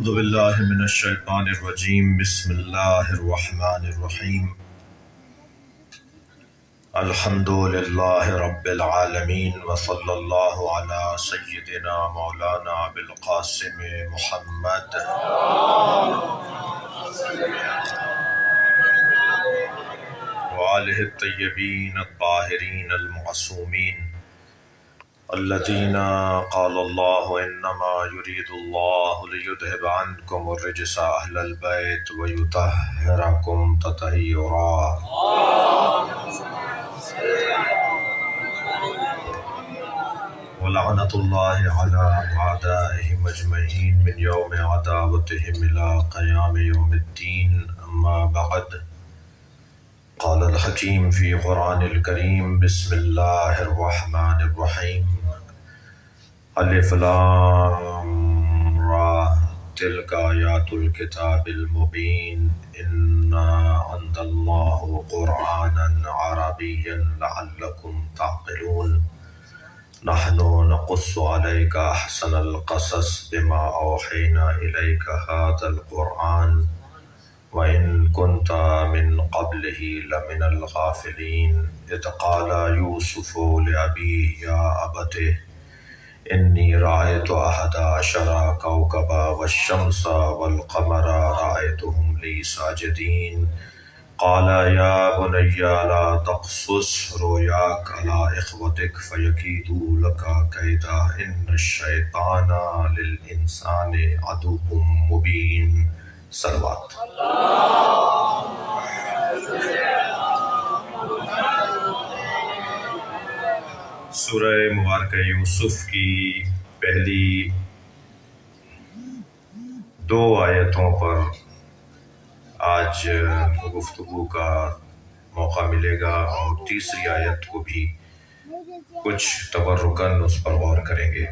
اعوذ باللہ من الشیطان الرجیم بسم اللہ الرحمن الرحیم الحمد للہ رب العالمین وصلی اللہ علی سیدنا مولانا بالقاسم محمد وآلہ الطیبین الطاہرین المعصومین الذين قال الله إنما يريد الله ليذهب عنكم الرجس أهل البيت ويطهركم تطهيرا ولعنة الله على أعدائهم أجمعين من يوم عداوتهم إلى قيام يوم الدين أما بعد قال الحكيم في قرآن الكريم بسم الله الرحمن الرحيم الف لام را تلك آیات الكتاب المبین انا انزلناه قرآنا عربيا لعلكم تعقلون نحن نقص عليك أحسن القصص بما أوحينا إليك هذا القرآن وَإِن كُنْتَ مِن قَبْلِهِ لَمِنَ الْغَافِلِينَ إِذْ قَالَ يُوسُفُ لِأَبِيهِ يَا أَبَتِ إِنِّي رَأَيْتُ أَحَدَ عَشَرَ كَوْكَبًا وَالشَّمْسَ وَالْقَمَرَ رَأَيْتُهُمْ لِي سَاجِدِينَ قَالَ يَا بُنَيَّ لَا تَقْصُصْ رُؤْيَاكَ عَلَىٰ إِخْوَتِكَ فَيَكِيدُوا لَكَ كَيْدًا إِنَّ الشَّيْطَانَ لِلْإِنسَانِ عَدُوٌّ مُّبِينٌ صلوات سورہ مبارکہ یوسف کی پہلی دو آیتوں پر آج گفتگو کا موقع ملے گا اور تیسری آیت کو بھی کچھ تبرکاً اس پر غور کریں گے۔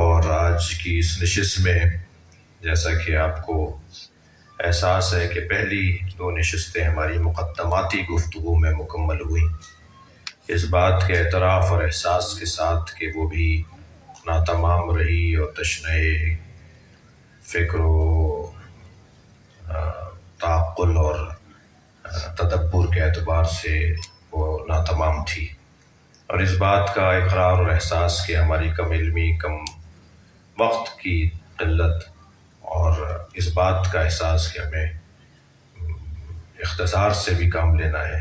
اور آج کی اس نشست میں جیسا کہ آپ کو احساس ہے کہ پہلی دو نشستیں ہماری مقدماتی گفتگو میں مکمل ہوئیں، اس بات کے اعتراف اور احساس کے ساتھ کہ وہ بھی ناتمام رہی اور تشنہ فکر و تعقل اور تدبر کے اعتبار سے وہ ناتمام تھی، اور اس بات کا اقرار اور احساس کہ ہماری کم علمی، کم وقت کی قلت، اور اس بات کا احساس کہ ہمیں اختصار سے بھی کام لینا ہے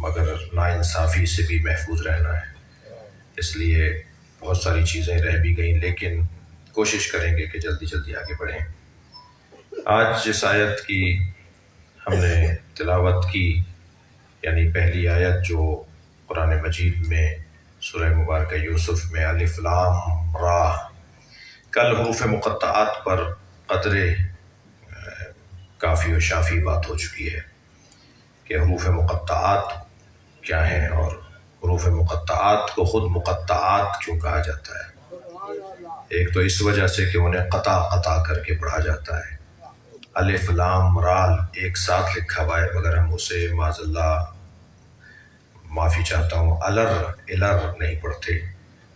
مگر ناانصافی سے بھی محفوظ رہنا ہے، اس لیے بہت ساری چیزیں رہ بھی گئیں، لیکن کوشش کریں گے کہ جلدی جلدی آگے بڑھیں۔ آج جس آیت کی ہم نے تلاوت کی، یعنی پہلی آیت جو قرآن مجید میں سورہ مبارکہ یوسف میں الف لام را، کل حروف مقطعات پر قدرے کافی و شافی بات ہو چکی ہے کہ حروف مقطعات کیا ہیں اور حروف مقطعات کو خود مقطعات کیوں کہا جاتا ہے۔ ایک تو اس وجہ سے کہ انہیں قطع قطع کر کے پڑھا جاتا ہے، الف لام را ایک ساتھ لکھا ہوا ہے مگر ہم اسے معاذ اللہ معافی چاہتا ہوں الر نہیں پڑھتے،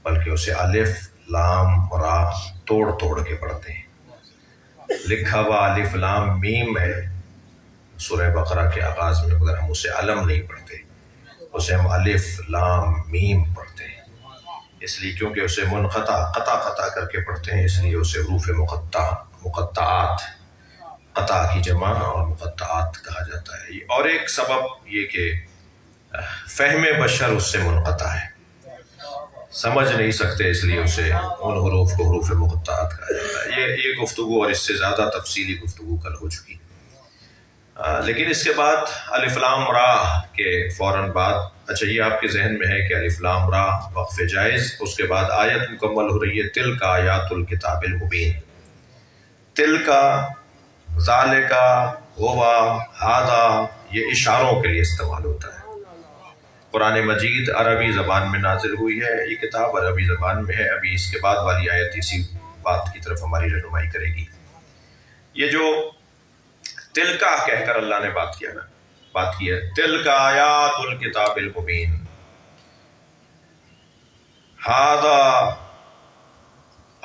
بلکہ اسے الف لام را توڑ توڑ کے پڑھتے ہیں۔ لکھا ہوا الف لام میم ہے سورہ بقرہ کے آغاز میں، مگر ہم اسے علم نہیں پڑھتے، اسے ہم الف لام میم پڑھتے ہیں، اس لیے کیونکہ اسے منقطع قطع کر کے پڑھتے ہیں، اس لیے اسے حروف مقطعات قطع کی جمع اور مقطعات کہا جاتا ہے۔ اور ایک سبب یہ کہ فہم بشر اس سے منقطع ہے، سمجھ نہیں سکتے، اس لیے اسے ان حروف کو حروف مقطعات کہا جاتا ہے۔ یہ گفتگو اور اس سے زیادہ تفصیلی گفتگو کل ہو چکی، لیکن اس کے بعد الف لام را کے فوراً بعد، اچھا یہ آپ کے ذہن میں ہے کہ الف لام را وقف جائز، اس کے بعد آیت مکمل ہو رہی ہے تلک آیات الکتاب المبین۔ تلک، ذالک، ہوا، ھذا، یہ اشاروں کے لیے استعمال ہوتا ہے۔ قرآن مجید عربی زبان میں نازل ہوئی ہے، یہ کتاب عربی زبان میں ہے، ابھی اس کے بعد والی آیت اسی بات کی طرف ہماری رہنمائی کرے گی۔ یہ جو تلکا کہہ کر اللہ نے بات کی ہے، تلک آیات الکتاب المبین، ھذا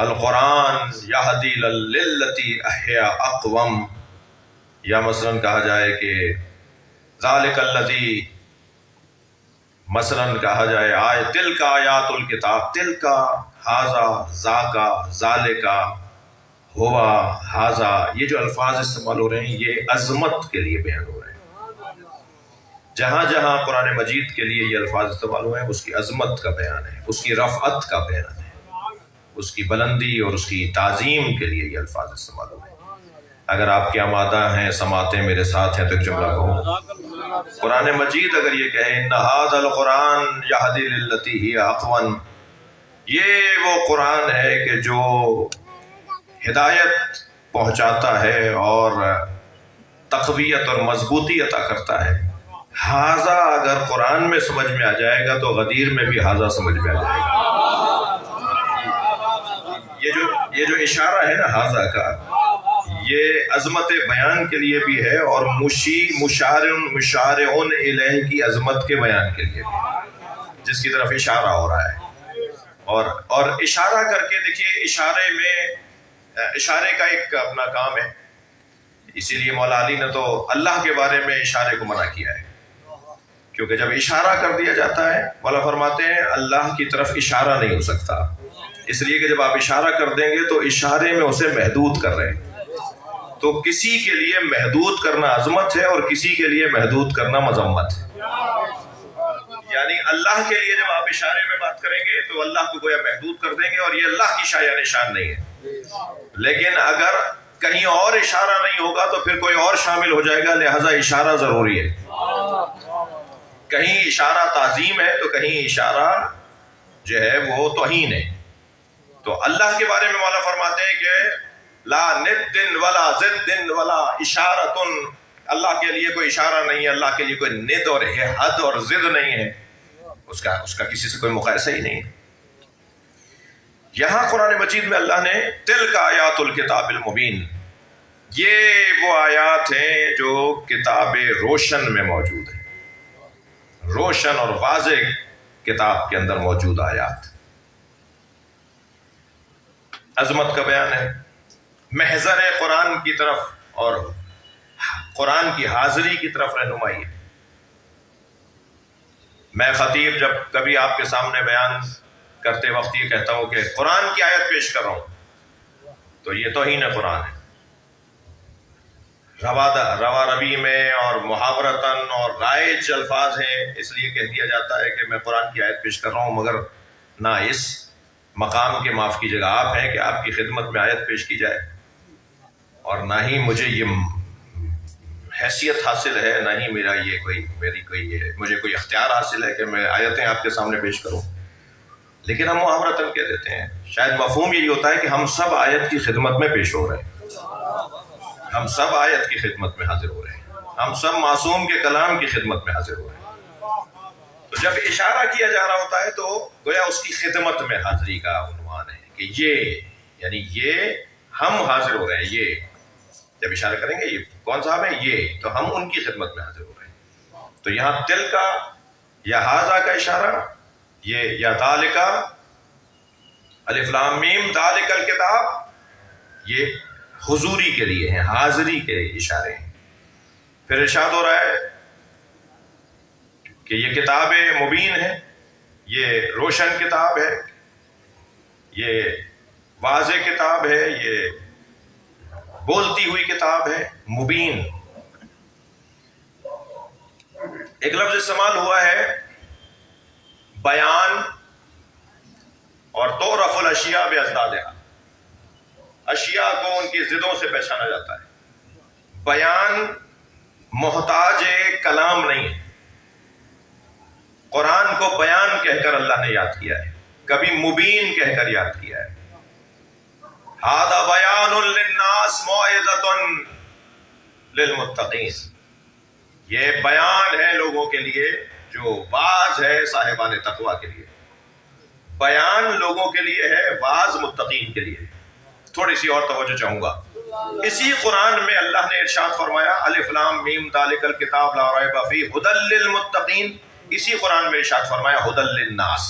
القرآن یہدی للتی احی اقوم، یا مثلاً کہا جائے کہ ذالک الذی، مثلاً کہا جائے آئے تلک آیات الکتاب، تلک ھذا ذاکا ذالکا ہوا ھذا، یہ جو الفاظ استعمال ہو رہے ہیں یہ عظمت کے لیے بیان ہو رہے ہیں۔ جہاں جہاں قرآن مجید کے لیے یہ الفاظ استعمال ہوئے ہیں اس کی عظمت کا بیان ہے، اس کی رفعت کا بیان ہے، اس کی بلندی اور اس کی تعظیم کے لیے یہ الفاظ استعمال ہوئے ہیں۔ اگر آپ کے آمادہ ہیں، سماعتیں میرے ساتھ ہیں تو ایک جملہ کہوں۔ قرآن مجید اگر یہ کہے ان ھذا القرآن یہدی للتی ہی اقوم، یہ وہ قرآن ہے کہ جو ہدایت پہنچاتا ہے اور تقویت اور مضبوطی عطا کرتا ہے۔ ھذا اگر قرآن میں سمجھ میں آ جائے گا تو غدیر میں بھی ھذا سمجھ میں آ جائے گا۔ یہ جو اشارہ ہے نا ھذا کا، یہ عظمت بیان کے لیے بھی ہے اور مشارعون الیہ کی عظمت کے بیان کے لیے بھی، جس کی طرف اشارہ ہو رہا ہے۔ اور اشارہ کر کے دیکھیے، اشارے کا ایک اپنا کام ہے، اسی لیے مولا علی نے تو اللہ کے بارے میں اشارے کو منع کیا ہے، کیونکہ جب اشارہ کر دیا جاتا ہے، مولا فرماتے ہیں اللہ کی طرف اشارہ نہیں ہو سکتا، اس لیے کہ جب آپ اشارہ کر دیں گے تو اشارے میں اسے محدود کر رہے ہیں۔ تو کسی کے لیے محدود کرنا عظمت ہے اور کسی کے لیے محدود کرنا مذمت ہے۔ یعنی اللہ کے لیے جب آپ اشارے میں بات کریں گے تو اللہ کو گویا محدود کر دیں گے اور یہ اللہ کی شایع نشان نہیں ہے۔ لیکن اگر کہیں اور اشارہ نہیں ہوگا تو پھر کوئی اور شامل ہو جائے گا، لہذا اشارہ ضروری ہے۔ کہیں اشارہ تعظیم ہے تو کہیں اشارہ جو ہے وہ توہین ہے۔ تو اللہ کے بارے میں مولا فرماتے ہیں کہ لا ند ولا ضد ولا اشارۃ، اللہ کے لیے کوئی اشارہ نہیں ہے، اللہ کے لیے کوئی ند اور حد اور ضد نہیں ہے، اس کا کسی سے کوئی مقایسہ ہی نہیں ہے۔ یہاں قرآن مجید میں اللہ نے تلک آیات الکتاب المبین، یہ وہ آیات ہیں جو کتاب روشن میں موجود ہیں، روشن اور واضح کتاب کے اندر موجود آیات، عظمت کا بیان ہے، محضر قرآن کی طرف اور قرآن کی حاضری کی طرف رہنمائی ہے۔ میں خطیب جب کبھی آپ کے سامنے بیان کرتے وقت یہ کہتا ہوں کہ قرآن کی آیت پیش کر رہا ہوں تو یہ توہین قرآن ہے۔ روا ربی میں اور محاورتاً اور رائج الفاظ ہیں، اس لیے کہہ دیا جاتا ہے کہ میں قرآن کی آیت پیش کر رہا ہوں، مگر نہ اس مقام کے معاف کی جگہ آپ ہیں کہ آپ کی خدمت میں آیت پیش کی جائے، اور نہ ہی مجھے یہ حیثیت حاصل ہے، نہ ہی مجھے کوئی اختیار حاصل ہے کہ میں آیتیں آپ کے سامنے پیش کروں، لیکن ہم محاورتاً کہہ دیتے ہیں۔ شاید مفہوم یہی ہوتا ہے کہ ہم سب آیت کی خدمت میں پیش ہو رہے ہیں، ہم سب آیت کی خدمت میں حاضر ہو رہے ہیں، ہم سب معصوم کے کلام کی خدمت میں حاضر ہو رہے ہیں۔ تو جب اشارہ کیا جا رہا ہوتا ہے تو گویا اس کی خدمت میں حاضری کا عنوان ہے کہ یہ ہم حاضر ہو رہے ہیں، یہ جب اشارہ کریں گے یہ کون صاحب ہیں، یہ تو ہم ان کی خدمت میں حاضر ہو رہے ہیں۔ تو یہاں تل کا یا ھذا کا اشارہ، یہ یا ذالکا، الف لام میم ذالک الکتاب، یہ حضوری کے لیے ہیں، حاضری کے اشارے ہیں۔ پھر ارشاد ہو رہا ہے کہ یہ کتاب مبین ہے، یہ روشن کتاب ہے، یہ واضح کتاب ہے، یہ بولتی ہوئی کتاب ہے، مبین۔ ایک لفظ استعمال ہوا ہے بیان، اور تعرف الاشیاء باضدادها، اشیاء کو ان کی ضدوں سے پہچانا جاتا ہے۔ بیان محتاج کلام نہیں ہے، قرآن کو بیان کہہ کر اللہ نے یاد کیا ہے، کبھی مبین کہہ کر یاد کیا ہے۔ ھذا بیان للناس موعظۃ للمتقین، یہ بیان ہے لوگوں کے لیے، جو واعظ ہے صاحبان تقویٰ کے لیے۔ بیان لوگوں کے لیے ہے، واعظ متقین کے لیے۔ تھوڑی سی اور توجہ چاہوں گا، اسی قرآن میں اللہ نے ارشاد فرمایا الف لام میم ذالک الکتاب لا ریب فیہ ھدی للمتقین، اسی قرآن میں ارشاد فرمایا ھدی للناس۔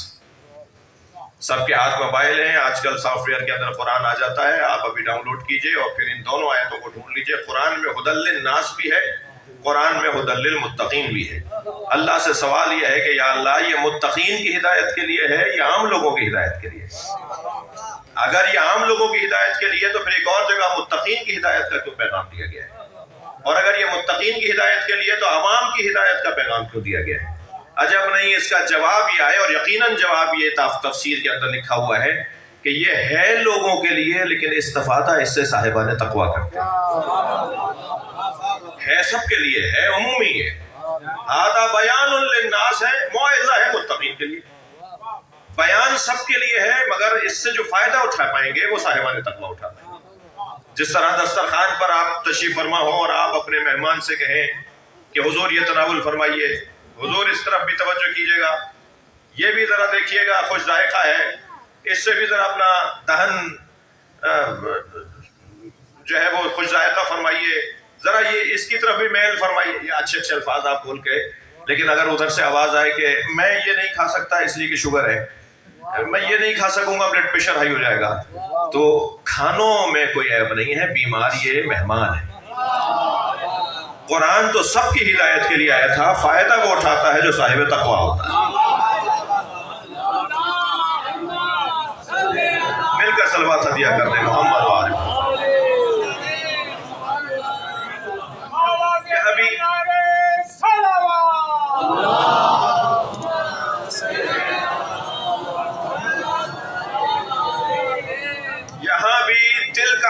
سب کے ہاتھ موبائل ہیں، آج کل سافٹ ویئر کے اندر قرآن آ جاتا ہے، آپ ابھی ڈاؤن لوڈ کیجئے اور پھر ان دونوں آیتوں کو ڈھونڈ لیجئے۔ قرآن میں ہدی للناس بھی ہے، قرآن میں ہدی للمتقین بھی ہے۔ اللہ سے سوال یہ ہے کہ یا اللہ یہ متقین کی ہدایت کے لیے ہے یا عام لوگوں کی ہدایت کے لیے؟ اگر یہ عام لوگوں کی ہدایت کے لیے تو پھر ایک اور جگہ متقین کی ہدایت کا کیوں پیغام دیا گیا ہے؟ اور اگر یہ متقین کی ہدایت کے لیے تو عوام کی ہدایت کا پیغام کیوں دیا گیا ہے؟ عجب نہیں، اس کا جواب یہ آئے، اور یقیناً جواب یہ تفسیر کے اندر لکھا ہوا ہے کہ یہ ہے لوگوں کے لیے لیکن استفادہ اس سے صاحبان تقویٰ کرتے ہے، سب کے لیے ہے، عمومی ہے۔ ہذا بیان للناس ہے، موعظہ ہے متقین کے لیے، بیان سب کے لیے ہے، مگر اس سے جو فائدہ اٹھا پائیں گے وہ صاحبان تقویٰ اٹھا پائیں گے۔ جس طرح دسترخوان پر آپ تشریف فرما ہو اور آپ اپنے مہمان سے کہیں کہ حضور یہ تناول فرمائیے، حضور اس طرف بھی توجہ کیجئے گا، یہ بھی ذرا دیکھیے گا خوش ذائقہ ہے، اس سے بھی ذرا اپنا دہن جو ہے وہ خوش ذائقہ فرمائیے، ذرا یہ اس کی طرف بھی میل فرمائیے، یہ اچھے اچھے الفاظ آپ بول کے، لیکن اگر ادھر سے آواز آئے کہ میں یہ نہیں کھا سکتا اس لیے کہ شوگر ہے، میں یہ نہیں کھا سکوں گا بلڈ پریشر ہائی ہو جائے گا، تو کھانوں میں کوئی عیب نہیں ہے، بیمار یہ مہمان ہے۔ قرآن تو سب کی ہدایت کے لیے آیا تھا، فائدہ وہ اٹھاتا ہے جو صاحب تقویٰ ہوتا ہے۔ مل کر صلوات ہدیہ کر دیں محمد وآلہ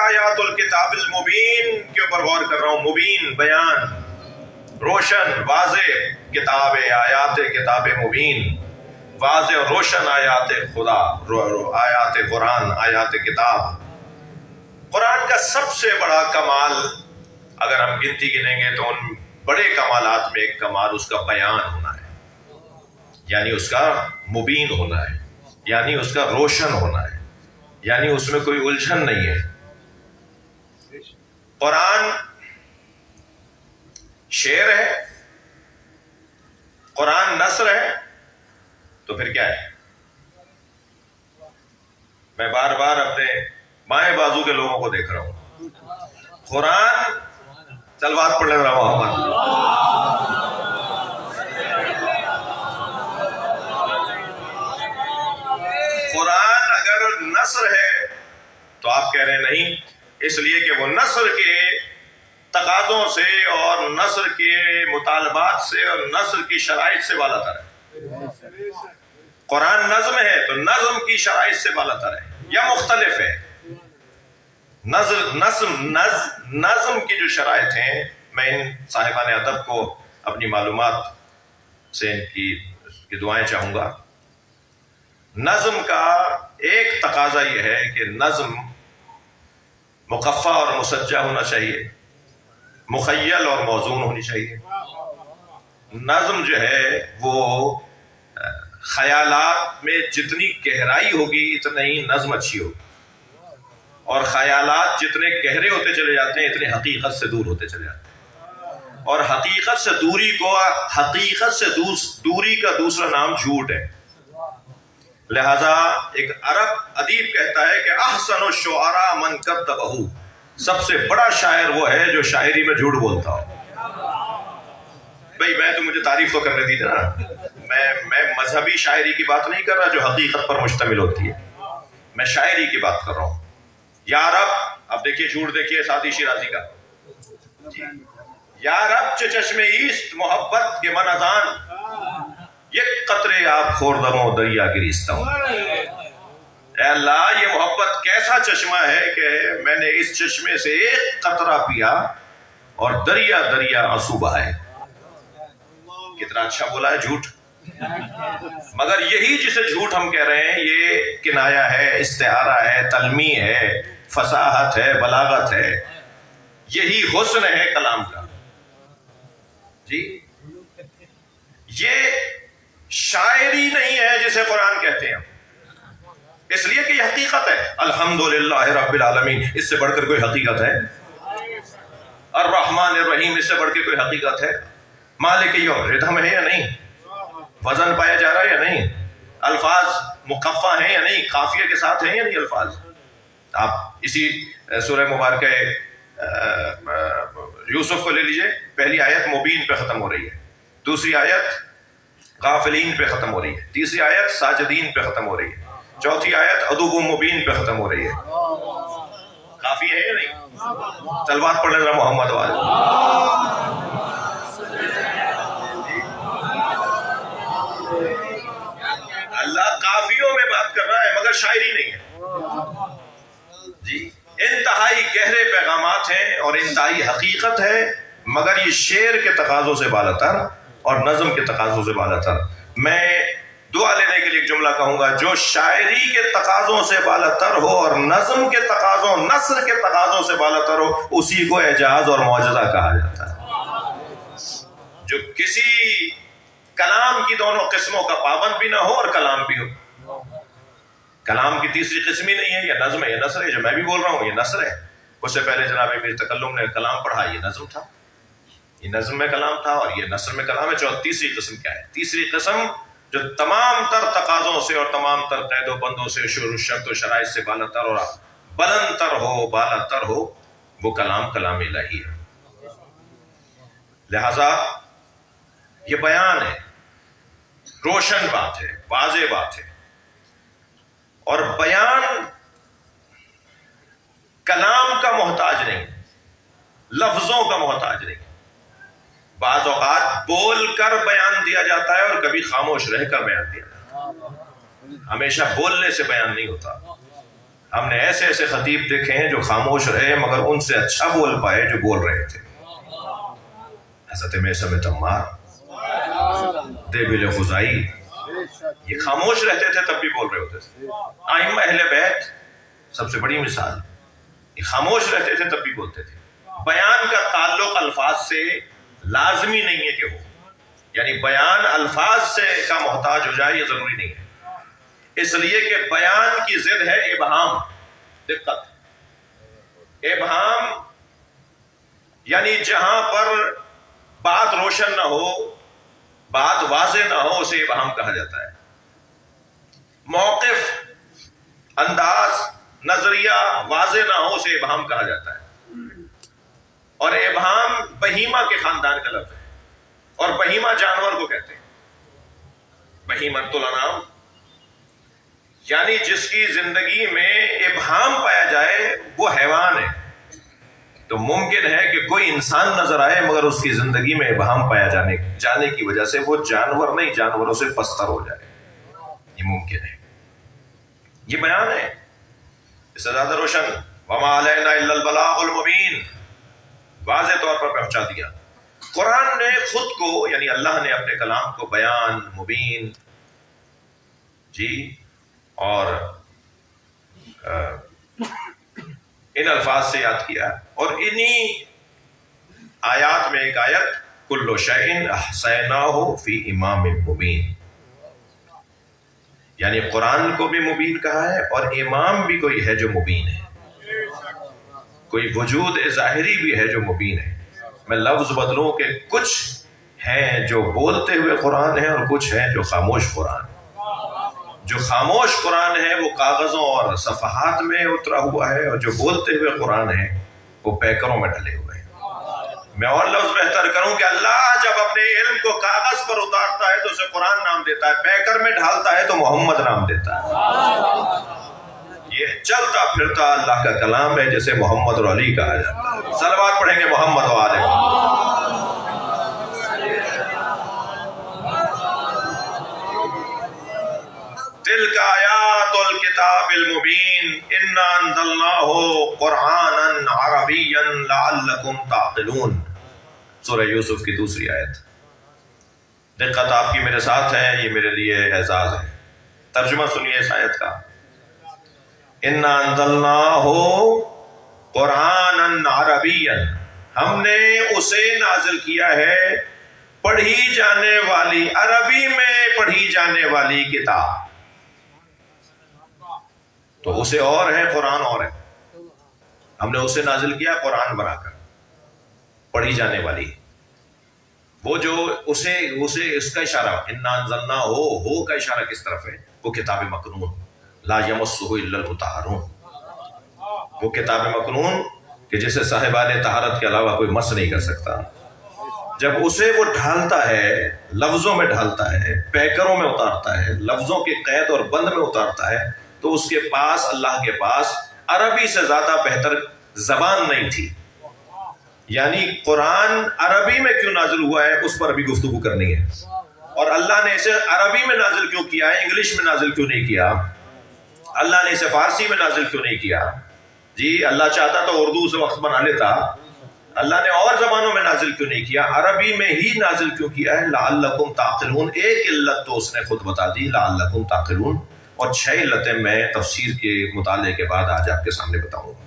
آیات الکتاب المبین کے اوپر غور کر رہا ہوں۔ مبین بیان، روشن واضح کتاب ہے، آیات کتاب مبین، واضح اور روشن آیات خدا، آیات قرآن، آیات کتاب۔ قرآن کا سب سے بڑا کمال اگر ہم گنتی گنیں گے تو ان بڑے کمالات میں ایک کمال اس کا بیان ہونا ہے، یعنی اس کا مبین ہونا ہے، یعنی اس کا روشن ہونا ہے، یعنی اس میں کوئی الجھن نہیں ہے۔ قرآن شعر ہے، قرآن نثر ہے، تو پھر کیا ہے؟ میں بار بار اپنے بائیں بازو کے لوگوں کو دیکھ رہا ہوں، قرآن صلوات پڑھ رہا محمد، قرآن اگر نثر ہے تو آپ کہہ رہے ہیں نہیں، اس لیے کہ وہ نثر کے تقاضوں سے اور نثر کے مطالبات سے اور نثر کی شرائط سے بالا تر ہے۔ قرآن نظم ہے تو نظم کی شرائط سے بالا تر ہے یا مختلف ہے۔ نظم کی جو شرائط ہیں، میں ان صاحبان ادب کو اپنی معلومات سے ان کی دعائیں چاہوں گا۔ نظم کا ایک تقاضا یہ ہے کہ نظم مقفع اور مسجع ہونا چاہیے، مخیل اور موزون ہونی چاہیے۔ نظم جو ہے وہ خیالات میں جتنی گہرائی ہوگی اتنا ہی نظم اچھی ہوگی، اور خیالات جتنے گہرے ہوتے چلے جاتے ہیں اتنے حقیقت سے دور ہوتے چلے جاتے ہیں، اور حقیقت سے دوری کا دوسرا نام جھوٹ ہے۔ لہذا ایک عرب ادیب کہتا ہے کہ احسن الشعراء من کذبہ، سب سے بڑا شاعر وہ ہے جو شاعری میں جھوٹ بولتا ہو۔ بھئی میں تو مجھے تعریف تو کرنے دیجیے نا، میں مذہبی شاعری کی بات نہیں کر رہا جو حقیقت پر مشتمل ہوتی ہے، میں شاعری کی بات کر رہا ہوں۔ یا رب، اب دیکھیے جھوٹ، دیکھیے سعدی شیرازی کا، یا رب چه چشم ایست محبت کے من ازان، یک قطرے آپ خوردم و دریا گریستم۔ اے اللہ یہ محبت کیسا چشمہ ہے کہ میں نے اس چشمے سے ایک قطرہ پیا اور دریا دریا آنسو بہائے۔ کتنا اچھا بولا ہے جھوٹ، مگر یہی جسے جھوٹ ہم کہہ رہے ہیں یہ کنایا ہے، استعارہ ہے، تلمیح ہے، فصاحت ہے، بلاغت ہے، یہی حسن ہے کلام کا۔ جی یہ شاعری نہیں ہے جسے قرآن کہتے ہیں، اس لیے کہ یہ حقیقت ہے۔ الحمدللہ رب العالمین، اس سے بڑھ کر کوئی حقیقت ہے؟ الرحمن الرحیم، اس سے بڑھ کے کوئی حقیقت ہے؟ مالک یوم، ردھم ہے یا نہیں؟ وزن پایا جا رہا ہے یا نہیں؟ الفاظ مقفع ہیں یا نہیں، قافیہ کے ساتھ ہیں یا نہیں الفاظ؟ آپ اسی سورہ مبارکہ یوسف کو لے لیجئے، پہلی آیت مبین پہ ختم ہو رہی ہے، دوسری آیت غافلین پہ ختم ہو رہی ہے، تیسری آیت ساجدین پہ ختم ہو رہی ہے، چوتھی آیت عدو مبین پہ ختم ہو رہی ہے۔ کافی ہے یا نہیں؟ تلوات پڑھنے ذرا محمد والے۔ اللہ کافیوں میں بات کر رہا ہے مگر شاعری نہیں ہے جی، انتہائی گہرے پیغامات ہیں اور انتہائی حقیقت ہے، مگر یہ شعر کے تقاضوں سے بالاتر اور نظم کے تقاضوں سے بالاتر۔ میں دعا لینے کے لیے ایک جملہ کہوں گا، جو شاعری کے تقاضوں سے بالاتر ہو اور نظم کے تقاضوں، نثر کے تقاضوں سے بالاتر ہو، اسی کو اعجاز اور معجزہ کہا جاتا ہے۔ جو کسی کلام کی دونوں قسموں کا پابند بھی نہ ہو اور کلام بھی ہو۔ کلام کی تیسری قسم ہی نہیں ہے، یہ نظم ہے، یہ نثر ہے، جو میں بھی بول رہا ہوں یہ نثر ہے۔ اس سے پہلے جناب امیر تکلم نے کلام پڑھا، یہ نظم تھا، یہ نظم میں کلام تھا اور یہ نثر میں کلام ہے۔ تیسری قسم کیا ہے؟ تیسری قسم جو تمام تر تقاضوں سے اور تمام تر قید و بندوں سے، شرط و شرائط سے بالاتر اور بلند تر ہو، بالاتر ہو، وہ کلام الہی ہے۔ لہذا یہ بیان ہے، روشن بات ہے، واضح بات ہے، اور بیان کلام کا محتاج نہیں، لفظوں کا محتاج نہیں۔ بعض اوقات بول کر بیان دیا جاتا ہے اور کبھی خاموش رہ کر بیان دیا جاتا ہے، ہمیشہ بولنے سے بیان نہیں ہوتا۔ ہم نے ایسے ایسے خطیب دیکھے ہیں جو خاموش رہے مگر ان سے اچھا بول پائے جو بول رہے تھے۔ حضرت معصم تمار، دیبل خزائی، یہ خاموش رہتے تھے تب بھی بول رہے ہوتے تھے۔ ائمہ اہل بیت سب سے بڑی مثال، یہ خاموش رہتے تھے تب بھی بولتے تھے۔ بیان کا تعلق الفاظ سے لازمی نہیں ہے کہ ہو، یعنی بیان الفاظ سے کا محتاج ہو جائے، یہ ضروری نہیں ہے، اس لیے کہ بیان کی ضد ہے ابہام۔ دقت ابہام یعنی جہاں پر بات روشن نہ ہو، بات واضح نہ ہو، اسے ابہام کہا جاتا ہے۔ موقف، انداز، نظریہ واضح نہ ہو، اسے ابہام کہا جاتا ہے۔ اور ابہام بہیمہ کے خاندان کا لفظ ہے، اور بہیمہ جانور کو کہتے ہیں، بہیمۃ الانعام، یعنی جس کی زندگی میں ابہام پایا جائے وہ حیوان ہے۔ تو ممکن ہے کہ کوئی انسان نظر آئے مگر اس کی زندگی میں ابہام پایا جانے کی وجہ سے وہ جانور نہیں، جانوروں سے پستر ہو جائے، یہ ممکن ہے۔ یہ بیان ہے، اس سے زیادہ روشن وما علینا الا البلاغ المبین، واضح طور پر پہنچا دیا۔ قرآن نے خود کو، یعنی اللہ نے اپنے کلام کو بیان، مبین جی اور ان الفاظ سے یاد کیا، اور انہی آیات میں ایک آیت کل شیء احصیناہ فی امام مبین، یعنی قرآن کو بھی مبین کہا ہے اور امام بھی کوئی ہے جو مبین ہے، کوئی وجود ظاہری بھی ہے جو مبین ہے۔ میں لفظ بدلوں کہ کچھ ہیں جو بولتے ہوئے قرآن ہے اور کچھ ہیں جو خاموش قرآن۔ جو خاموش قرآن ہے وہ کاغذوں اور صفحات میں اترا ہوا ہے، اور جو بولتے ہوئے قرآن ہے وہ پیکروں میں ڈلے ہوئے ہیں۔ میں اور لفظ بہتر کروں کہ اللہ جب اپنے علم کو کاغذ پر اتارتا ہے تو اسے قرآن نام دیتا ہے، پیکر میں ڈھالتا ہے تو محمد نام دیتا ہے۔ یہ چلتا پھرتا اللہ کا کلام ہے جسے محمد اور علی کہا جاتا ہے۔ صلوات پڑھیں گے محمد و آلہ محمد۔ تلک آیات الکتاب المبین انا انزلناہ قرآنا عربیا لعلکم تعقلون، سورہ یوسف کی دوسری آیت۔ دقت آپ کی میرے ساتھ ہے، یہ میرے لیے اعزاز ہے۔ ترجمہ سنیے اس آیت کا، انا انزلناہ قرآنا عربیا، ہم نے اسے نازل کیا ہے پڑھی جانے والی، عربی میں پڑھی جانے والی کتاب۔ تو اسے اور ہے، قرآن اور ہے، ہم نے اسے نازل کیا قرآن بنا کر، پڑھی جانے والی۔ وہ جو اسے اس کا اشارہ انا انزلناہ ہو کا اشارہ کس طرف ہے؟ وہ کتاب مکنون، لا یمسہ الا المطہرون، وہ کتاب مکنون کہ جسے صاحبان طہارت کے علاوہ کوئی مس نہیں کر سکتا. جب اسے وہ ڈھالتا ہے، لفظوں میں ڈھالتا ہے، پیکروں میں اتارتا ہے، لفظوں کے قید اور بند میں اتارتا ہے، تو اس کے پاس، اللہ کے پاس عربی سے زیادہ بہتر زبان نہیں تھی. یعنی قرآن عربی میں کیوں نازل ہوا ہے اس پر بھی گفتگو کرنی ہے. اور اللہ نے اسے عربی میں نازل کیوں کیا ہے، انگلش میں نازل کیوں نہیں کیا؟ اللہ نے اسے فارسی میں نازل کیوں نہیں کیا؟ جی اللہ چاہتا تو اردو سے وقت بنا لیتا. اللہ نے اور زبانوں میں نازل کیوں نہیں کیا، عربی میں ہی نازل کیوں کیا ہے؟ لعلکم تعقلون. ایک علت تو اس نے خود بتا دی، لعلکم تعقلون، اور 6 علتیں میں تفسیر کے مطالعے کے بعد آج آپ کے سامنے بتاؤں گا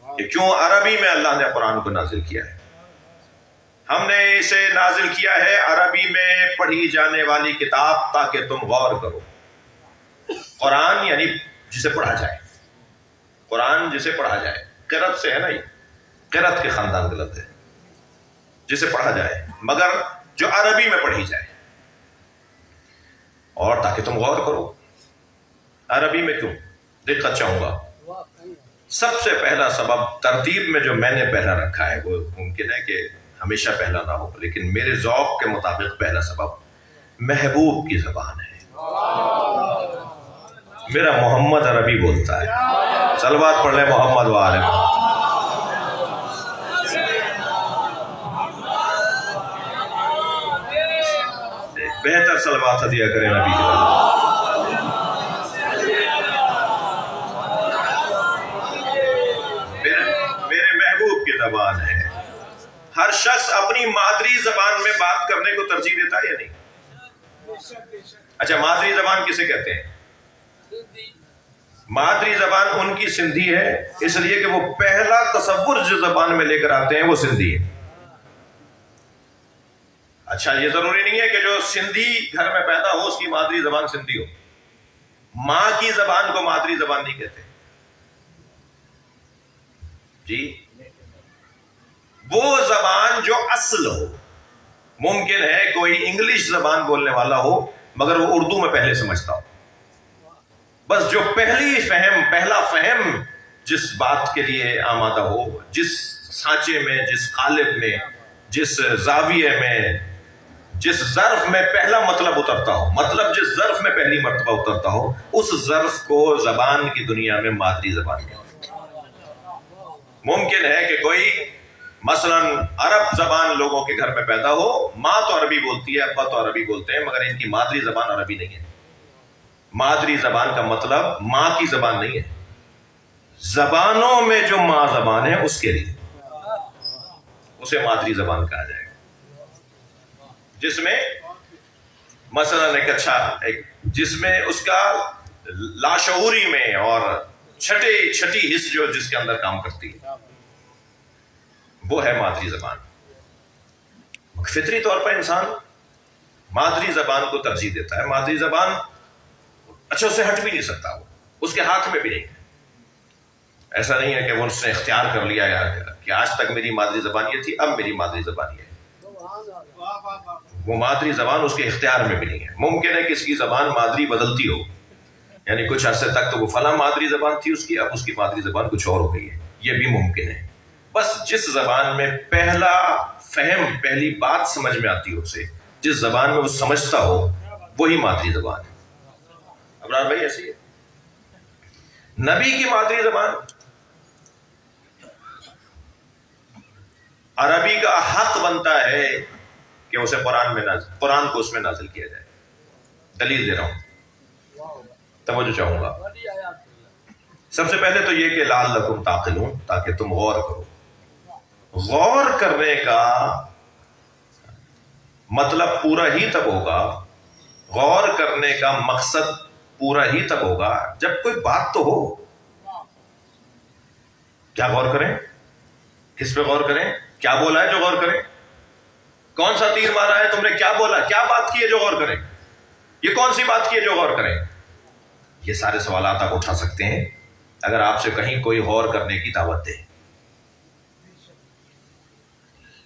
کہ کیوں عربی میں اللہ نے قرآن کو نازل کیا ہے. ہم نے اسے نازل کیا ہے عربی میں پڑھی جانے والی کتاب تاکہ تم غور کرو. قرآن یعنی جسے پڑھا جائے، قرآن جسے پڑھا جائے، قرأت سے ہے نا، یہ قرأت کے خاندان کا لفظ ہے، جسے پڑھا جائے مگر جو عربی میں پڑھی جائے، اور تاکہ تم غور کرو. عربی میں کیوں؟ دقت چاہوں گا. سب سے پہلا سبب ترتیب میں جو میں نے پہلا رکھا ہے، وہ ممکن ہے کہ ہمیشہ پہلا نہ ہو، لیکن میرے ذوق کے مطابق پہلا سبب محبوب کی زبان ہے. میرا محمد عربی بولتا ہے. صلوات پڑھ لیں محمد وآل محمد. بہتر صلوات ہدیہ کریں نبی کی میرے محبوب کی زبان ہے. ہر شخص اپنی مادری زبان میں بات کرنے کو ترجیح دیتا ہے یا نہیں؟ اچھا، مادری زبان کسے کہتے ہیں؟ مادری زبان ان کی سندھی ہے، اس لیے کہ وہ پہلا تصور جو زبان میں لے کر آتے ہیں وہ سندھی ہے. اچھا، یہ ضروری نہیں ہے کہ جو سندھی گھر میں پیدا ہو اس کی مادری زبان سندھی ہو. ماں کی زبان کو مادری زبان نہیں کہتے جی. وہ زبان جو اصل ہو. ممکن ہے کوئی انگلش زبان بولنے والا ہو مگر وہ اردو میں پہلے سمجھتا ہو. بس جو پہلا فہم جس بات کے لیے آمادہ ہو، جس سانچے میں، جس قالب میں، جس زاویے میں، جس ظرف میں پہلا مطلب اترتا ہو، مطلب جس ظرف میں پہلی مرتبہ اترتا ہو، اس ظرف کو زبان کی دنیا میں مادری زبان کہتے ہیں. ممکن ہے کہ کوئی مثلا عرب زبان لوگوں کے گھر میں پیدا ہو، ماں تو عربی بولتی ہے، ابا تو عربی بولتے ہیں، مگر ان کی مادری زبان عربی نہیں ہے. مادری زبان کا مطلب ماں کی زبان نہیں ہے. زبانوں میں جو ماں زبان ہے اس کے لیے اسے مادری زبان کہا جائے گا، جس میں مثلا جس میں اس کا لاشعوری میں اور چھٹی حص جو جس کے اندر کام کرتی ہے وہ ہے مادری زبان. فطری طور پر انسان مادری زبان کو ترجیح دیتا ہے. مادری زبان اچھا اس سے ہٹ بھی نہیں سکتا، وہ اس کے ہاتھ میں بھی نہیں ہے. ایسا نہیں ہے کہ وہ اس نے اختیار کر لیا کہ آج تک میری مادری زبان یہ تھی، اب میری مادری زبان یہ ہے. وہ مادری زبان اس کے اختیار میں بھی نہیں ہے. ممکن ہے کہ اس کی زبان مادری بدلتی ہو، یعنی کچھ عرصے تک تو وہ فلاں مادری زبان تھی اس کی، اب اس کی مادری زبان کچھ اور ہو گئی ہے. یہ بھی ممکن ہے. بس جس زبان میں پہلا فہم، پہلی بات سمجھ میں آتی ہو اسے، جس زبان میں وہ سمجھتا ہو، وہی مادری زبان ہے. ابرار بھائی ایسی ہے. نبی کی مادری زبان عربی کا حق بنتا ہے کہ اسے قرآن کو اس میں نازل کیا جائے. دلیل دے رہا ہوں، توجہ چاہوں گا. سب سے پہلے تو یہ کہ لعلکم تعقلون، تاکہ تم غور کرو. غور کرنے کا مطلب پورا ہی تب ہوگا، غور کرنے کا مقصد پورا ہی تب ہوگا جب کوئی بات تو ہو. کیا غور کریں؟ کس پہ غور کریں؟ کیا بولا ہے جو غور کریں؟ کون سا تیر مارا ہے تم نے؟ کیا بولا؟ کیا بات کی ہے جو غور کریں؟ یہ کون سی بات کی ہے جو غور کریں؟ یہ سارے سوالات آپ اٹھا سکتے ہیں اگر آپ سے کہیں کوئی غور کرنے کی دعوت دے.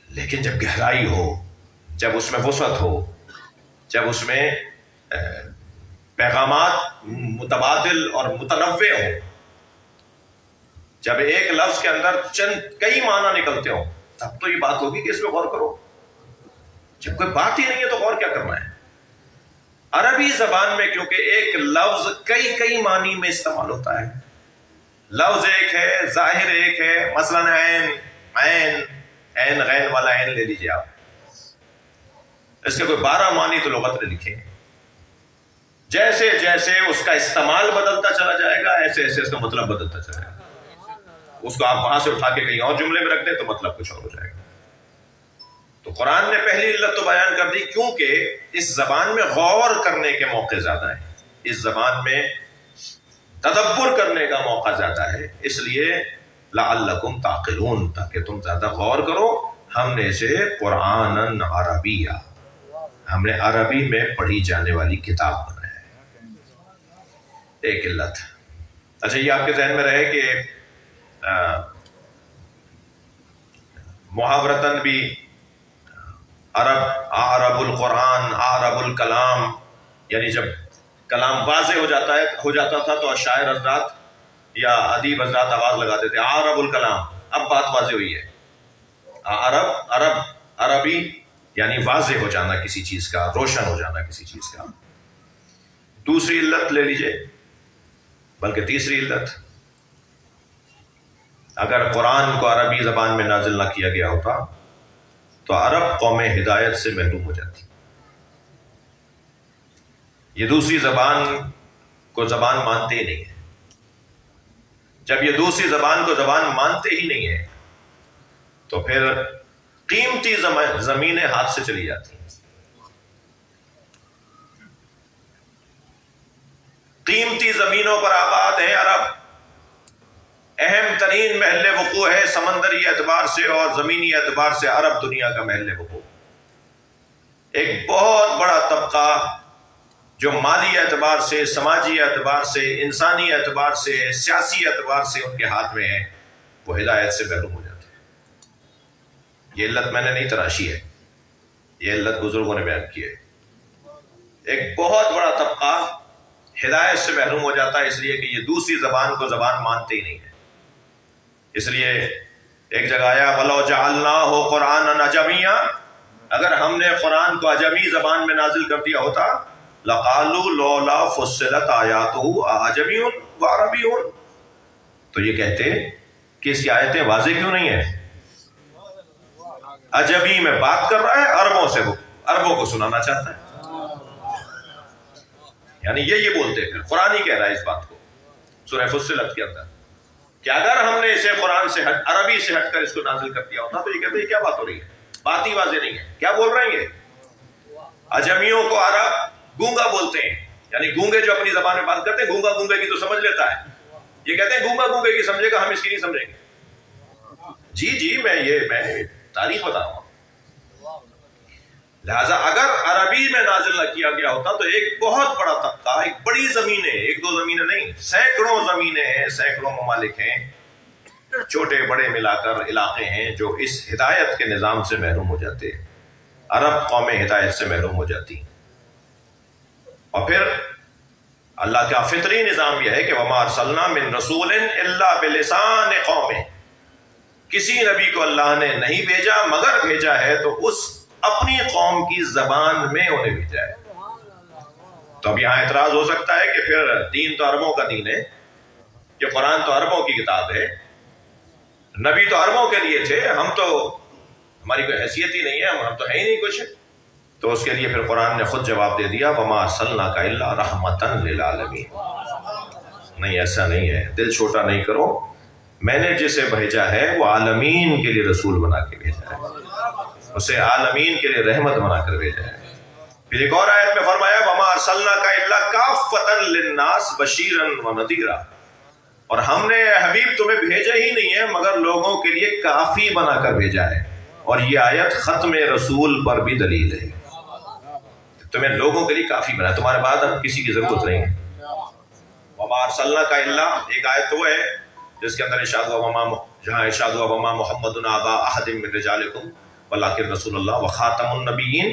لیکن جب گہرائی ہو، جب اس میں وسعت ہو، جب اس میں پیغامات متبادل اور متنوع ہوں، جب ایک لفظ کے اندر کئی معنی نکلتے ہوں، تب تو یہ بات ہوگی کہ اس پہ غور کرو۔ جب کوئی بات ہی نہیں ہے تو غور کیا کرنا ہے؟ عربی زبان میں کیونکہ ایک لفظ کئی معنی میں استعمال ہوتا ہے، لفظ ایک ہے، ظاہر ایک ہے، مثلا عین غین والا عین لے لیجیے آپ، اس کے کوئی 12 معنی تو لغت نے لکھے ہیں۔ جیسے جیسے اس کا استعمال بدلتا چلا جائے گا، ایسے ایسے اس کا مطلب بدلتا چلا جائے گا۔ اس کو آپ وہاں سے اٹھا کے کہیں اور جملے میں رکھ دیں تو مطلب کچھ اور ہو جائے گا۔ تو قرآن نے پہلی علت تو بیان کر دی کیونکہ اس زبان میں غور کرنے کے موقع زیادہ ہیں، اس زبان میں تدبر کرنے کا موقع زیادہ ہے، اس لیے لعلکم تعقلون، تاکہ تم زیادہ غور کرو۔ ہم نے اسے قرآن عربیہ، ہم نے عربی میں پڑھی جانے والی کتاب بنایا ہے، ایک علت۔ اچھا، یہ آپ کے ذہن میں رہے کہ محاورتاً بھی عرب القرآن، عرب الکلام، یعنی جب کلام واضح ہو جاتا تھا تو شاعر حضرات یا ادیب حضرات آواز لگاتے تھے عرب الکلام، اب بات واضح ہوئی ہے۔ عربی یعنی واضح ہو جانا کسی چیز کا، روشن ہو جانا کسی چیز کا۔ دوسری علت لے لیجئے، بلکہ تیسری علت، اگر قرآن کو عربی زبان میں نازل نہ کیا گیا ہوتا تو عرب قوم ہدایت سے محروم ہو جاتی۔ یہ دوسری زبان کو زبان مانتے ہی نہیں ہے۔ جب یہ دوسری زبان کو زبان مانتے ہی نہیں ہے تو پھر قیمتی زمینیں ہاتھ سے چلی جاتی ہیں۔ قیمتی زمینوں پر آباد ہیں عرب، اہم ترین محل وقوع ہے سمندری اعتبار سے اور زمینی اعتبار سے عرب دنیا کا محل وقوع۔ ایک بہت بڑا طبقہ جو مالی اعتبار سے، سماجی اعتبار سے، انسانی اعتبار سے، سیاسی اعتبار سے ان کے ہاتھ میں ہے، وہ ہدایت سے محروم ہو جاتے ہیں۔ یہ علت میں نے نہیں تراشی ہے، یہ علت بزرگوں نے بیان کی ہے۔ ایک بہت بڑا طبقہ ہدایت سے محروم ہو جاتا ہے اس لیے کہ یہ دوسری زبان کو زبان مانتے ہی نہیں ہے۔ اس لیے ایک جگہ آیا وَلَوْ جَعَلْنَاهُ قُرْآنًا عَجَمِيًّا، اگر ہم نے قرآن کو عجمی زبان میں نازل کر دیا ہوتا لَقَالُوا لَوْلَا فُصِّلَتْ آيَاتُهُ أَعْجَمِيٌّ وَعَرَبِيٌّ، تو یہ کہتے کہ اس کی آیتیں واضح کیوں نہیں ہیں؟ عجمی میں بات کر رہا ہے، عربوں سے، عربوں کو سنانا چاہتا ہے، یعنی یہ بولتے ہیں۔ پھر قرآن ہی کہہ رہا ہے اس بات کو سورہ فصلت کے اندر کہ اگر ہم نے اسے قرآن سے عربی سے ہٹ کر اس کو نازل کر دیا ہوتا تو یہ کہتے ہیں کیا بات ہو رہی ہے، بات ہی واضح نہیں ہے، کیا بول رہے ہیں یہ؟ عجمیوں کو عرب گونگا بولتے ہیں، یعنی گونگے جو اپنی زبان میں بات کرتے ہیں، گونگا گونگے کی تو سمجھ لیتا ہے، یہ کہتے ہیں گونگا گونگے کی سمجھے گا، ہم اس کی نہیں سمجھیں گے۔ جی میں تاریخ بتا رہا ہوں۔ لہذا اگر عربی میں نازل نہ کیا گیا ہوتا تو ایک بہت بڑا طبقہ، ایک بڑی زمینیں، ایک دو زمینیں نہیں، سینکڑوں زمینیں ہیں، سینکڑوں ممالک ہیں، چھوٹے بڑے ملا کر علاقے ہیں جو اس ہدایت کے نظام سے محروم ہو جاتے، عرب قوم ہدایت سے محروم ہو جاتی۔ اور پھر اللہ کا فطری نظام یہ ہے کہ وَمَا أَرْسَلْنَا مِن رَسُولٍ إِلَّا بِلِسَانِ قَوْمِهِ، کسی نبی کو اللہ نے نہیں بھیجا مگر بھیجا ہے تو اس اپنی قوم کی زبان میں انہیں بھیجا ہے۔ تو اب یہاں اعتراض ہو سکتا ہے کہ پھر دین تو عربوں کا دین ہے، یہ قرآن تو عربوں کی کتاب ہے، نبی تو عربوں کے لیے تھے، ہم تو، ہماری کوئی حیثیت ہی نہیں ہے، ہم تو ہے ہی نہیں کچھ۔ تو اس کے لیے پھر قرآن نے خود جواب دے دیا وَمَا أَرْسَلْنَاكَ إِلَّا رَحْمَةً لِلْعَالَمِينَ، نہیں ایسا نہیں ہے، دل چھوٹا نہیں کرو، میں نے جسے بھیجا ہے وہ عالمین کے لیے رسول بنا کے بھیجا ہے، اسے عالمین کے لیے رحمت بنا کر بھیجا ہے۔ پھر ایک اور آیت میں فرمایا وَمَا أَرْسَلْنَاكَ إِلَّا كَافَّةً لِلنَّاسِ بَشِيرًا وَنَذِيرًا، اور ہم نے حبیب تمہیں بھیجا ہی نہیں ہے مگر لوگوں کے لیے کافی بنا کر بھیجا ہے۔ اور یہ آیت ختم رسول پر بھی دلیل ہے، تمہیں لوگوں کے لیے کافی بنا، تمہارے بعد اب کسی کی ضرورت نہیں ہے۔ وَمَا أَرْسَلْنَاكَ إِلَّا، ایک آیت وہ ہے جس کے اندر ارشاد ہوا جہاں ارشاد ہوا وَمَا مُحَمَّدٌ أَبَا أَحَدٍ مِّن رِجَالِكُمْ وَلَٰكِنَّ رَسُولَ اللَّهِ وَخَاتَمُ النَّبِيِّينَ،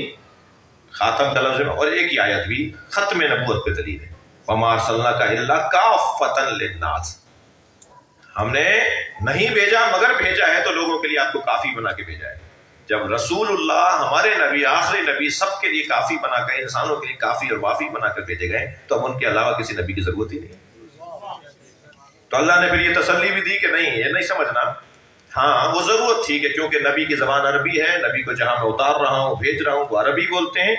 خاتم کا لفظ ہے، اور ایک ہی آیت بھی ختم نبوت پہ دلیل ہے۔ وما ارسلناک الا کافۃ للناس، ہم نے نہیں بھیجا مگر بھیجا ہے تو لوگوں کے لیے آپ کو کافی بنا کے بھیجا ہے۔ جب رسول اللہ ہمارے نبی، آخری نبی، سب کے لیے کافی بنا کر، انسانوں کے لیے کافی اور وافی بنا کر بھیجے گئے تو اب ان کے علاوہ کسی نبی کی ضرورت ہی نہیں۔ تو اللہ نے پھر یہ تسلی بھی دی کہ نہیں، یہ نہیں سمجھنا، ہاں وہ ضرورت تھی کہ کیونکہ نبی کی زبان عربی ہے، نبی کو جہاں میں اتار رہا ہوں، بھیج رہا ہوں، وہ عربی بولتے ہیں،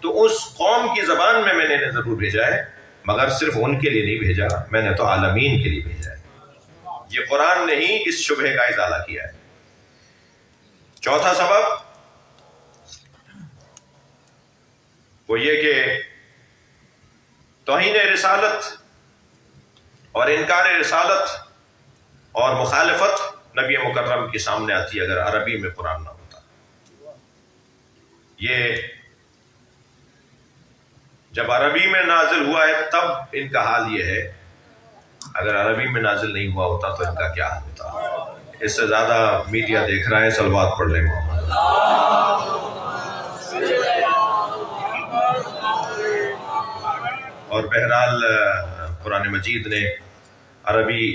تو اس قوم کی زبان میں نے ضرور بھیجا ہے، مگر صرف ان کے لیے نہیں بھیجا، میں نے تو عالمین کے لیے بھیجا ہے۔ یہ قرآن نے ہی اس شبہ کا ازالہ کیا ہے۔ چوتھا سبب وہ یہ کہ توہین رسالت اور انکار رسالت اور مخالفت نبی مکرم کے سامنے آتی ہے اگر عربی میں قرآن نہ ہوتا۔ یہ جب عربی میں نازل ہوا ہے تب ان کا حال یہ ہے، اگر عربی میں نازل نہیں ہوا ہوتا تو ان کا کیا حال ہوتا۔ اس سے زیادہ میڈیا دیکھ رہا ہے، صلوات پڑھ لیں محمد۔ اور بہرحال قرآن مجید نے عربی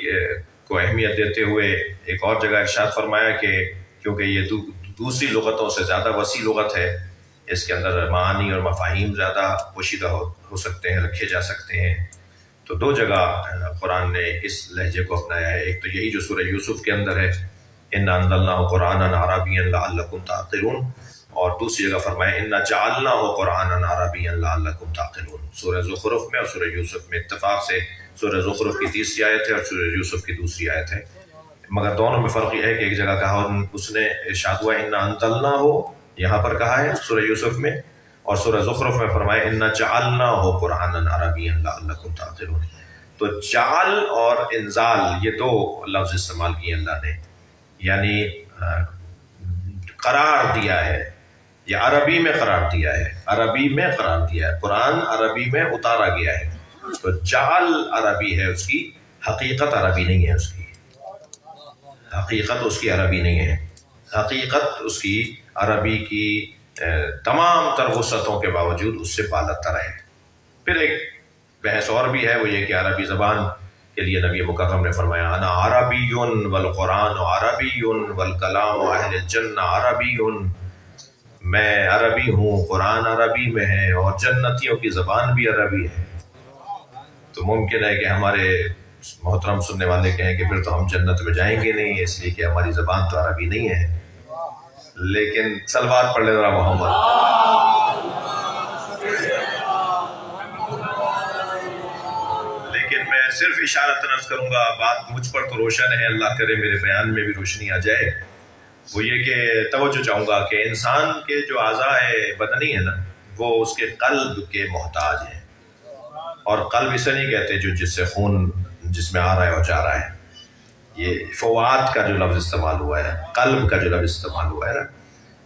کو اہمیت دیتے ہوئے ایک اور جگہ ارشاد فرمایا کہ کیونکہ یہ دوسری لغتوں سے زیادہ وسیع لغت ہے، اس کے اندر معانی اور مفاہیم زیادہ پوشیدہ ہو سکتے ہیں، رکھے جا سکتے ہیں، تو دو جگہ قرآن نے اس لہجے کو اپنایا ہے۔ ایک تو یہی جو سورہ یوسف کے اندر ہے، اِنَّا أَنزَلْنَاهُ قُرْآنًا عَرَبِيًّا لَعَلَّكُمْ تَعْقِلُونَ، اور دوسری جگہ فرمایا اِنَّا جَعَلْنَاهُ قُرْآنًا عَرَبِيًّا لَعَلَّكُمْ تَعْقِلُونَ۔ سورہ زخرف میں اور سورہ یوسف میں اتفاق سے سورہ زخرف کی تیسری آیت ہے اور سورہ یوسف کی دوسری آیت ہے، مگر دونوں میں فرق یہ ہے کہ ایک جگہ کہا اس نے ارشاد ہوا اِنَّا أَنزَلْنَاهُ، یہاں پر کہا ہے سورہ یوسف میں، اور سورہ زخرف میں فرمایا اِنَّا جَعَلْنَاهُ قُرْآنًا عَرَبِيًّا لَعَلَّكُمْ تَعْقِلُونَ۔ تو جعل اور انزال یہ دو لفظ استعمال کیے اللہ نے، یعنی قرار دیا ہے، یا عربی میں قرار دیا ہے، عربی میں قرار دیا ہے، قرآن عربی میں اتارا گیا ہے، تو جعل عربی ہے اس کی، حقیقت عربی نہیں ہے اس کی، حقیقت اس کی عربی نہیں ہے، حقیقت اس کی عربی کی تمام تر وسعتوں کے باوجود اس سے بالاتر ہے۔ پھر ایک بحث اور بھی ہے، وہ یہ کہ عربی زبان کے لیے نبی مکرم نے فرمایا انا عربی والقرآن عربی والکلام اہل الجنہ عربی، میں عربی ہوں، قرآن عربی میں ہے اور جنتیوں کی زبان بھی عربی ہے۔ تو ممکن ہے کہ ہمارے محترم سننے والے کہیں کہ پھر تو ہم جنت میں جائیں گے نہیں، اس لیے کہ ہماری زبان تو عربی نہیں ہے، لیکن صلوات پڑھ لے ذرا محمد۔ صرف اشارتاً عرض کروں گا، بات مجھ پر تو روشن ہے، اللہ کرے میرے بیان میں بھی روشنی آ جائے، وہ یہ کہ توجہ چاہوں گا کہ انسان کے جو اعضاء بدنی ہے نا، وہ اس کے قلب کے محتاج ہیں، اور قلب اسے نہیں کہتے جو جس سے خون جس میں آ رہا ہے اور جا رہا ہے، یہ فواد کا جو لفظ استعمال ہوا ہے، قلب کا جو لفظ استعمال ہوا ہے نا،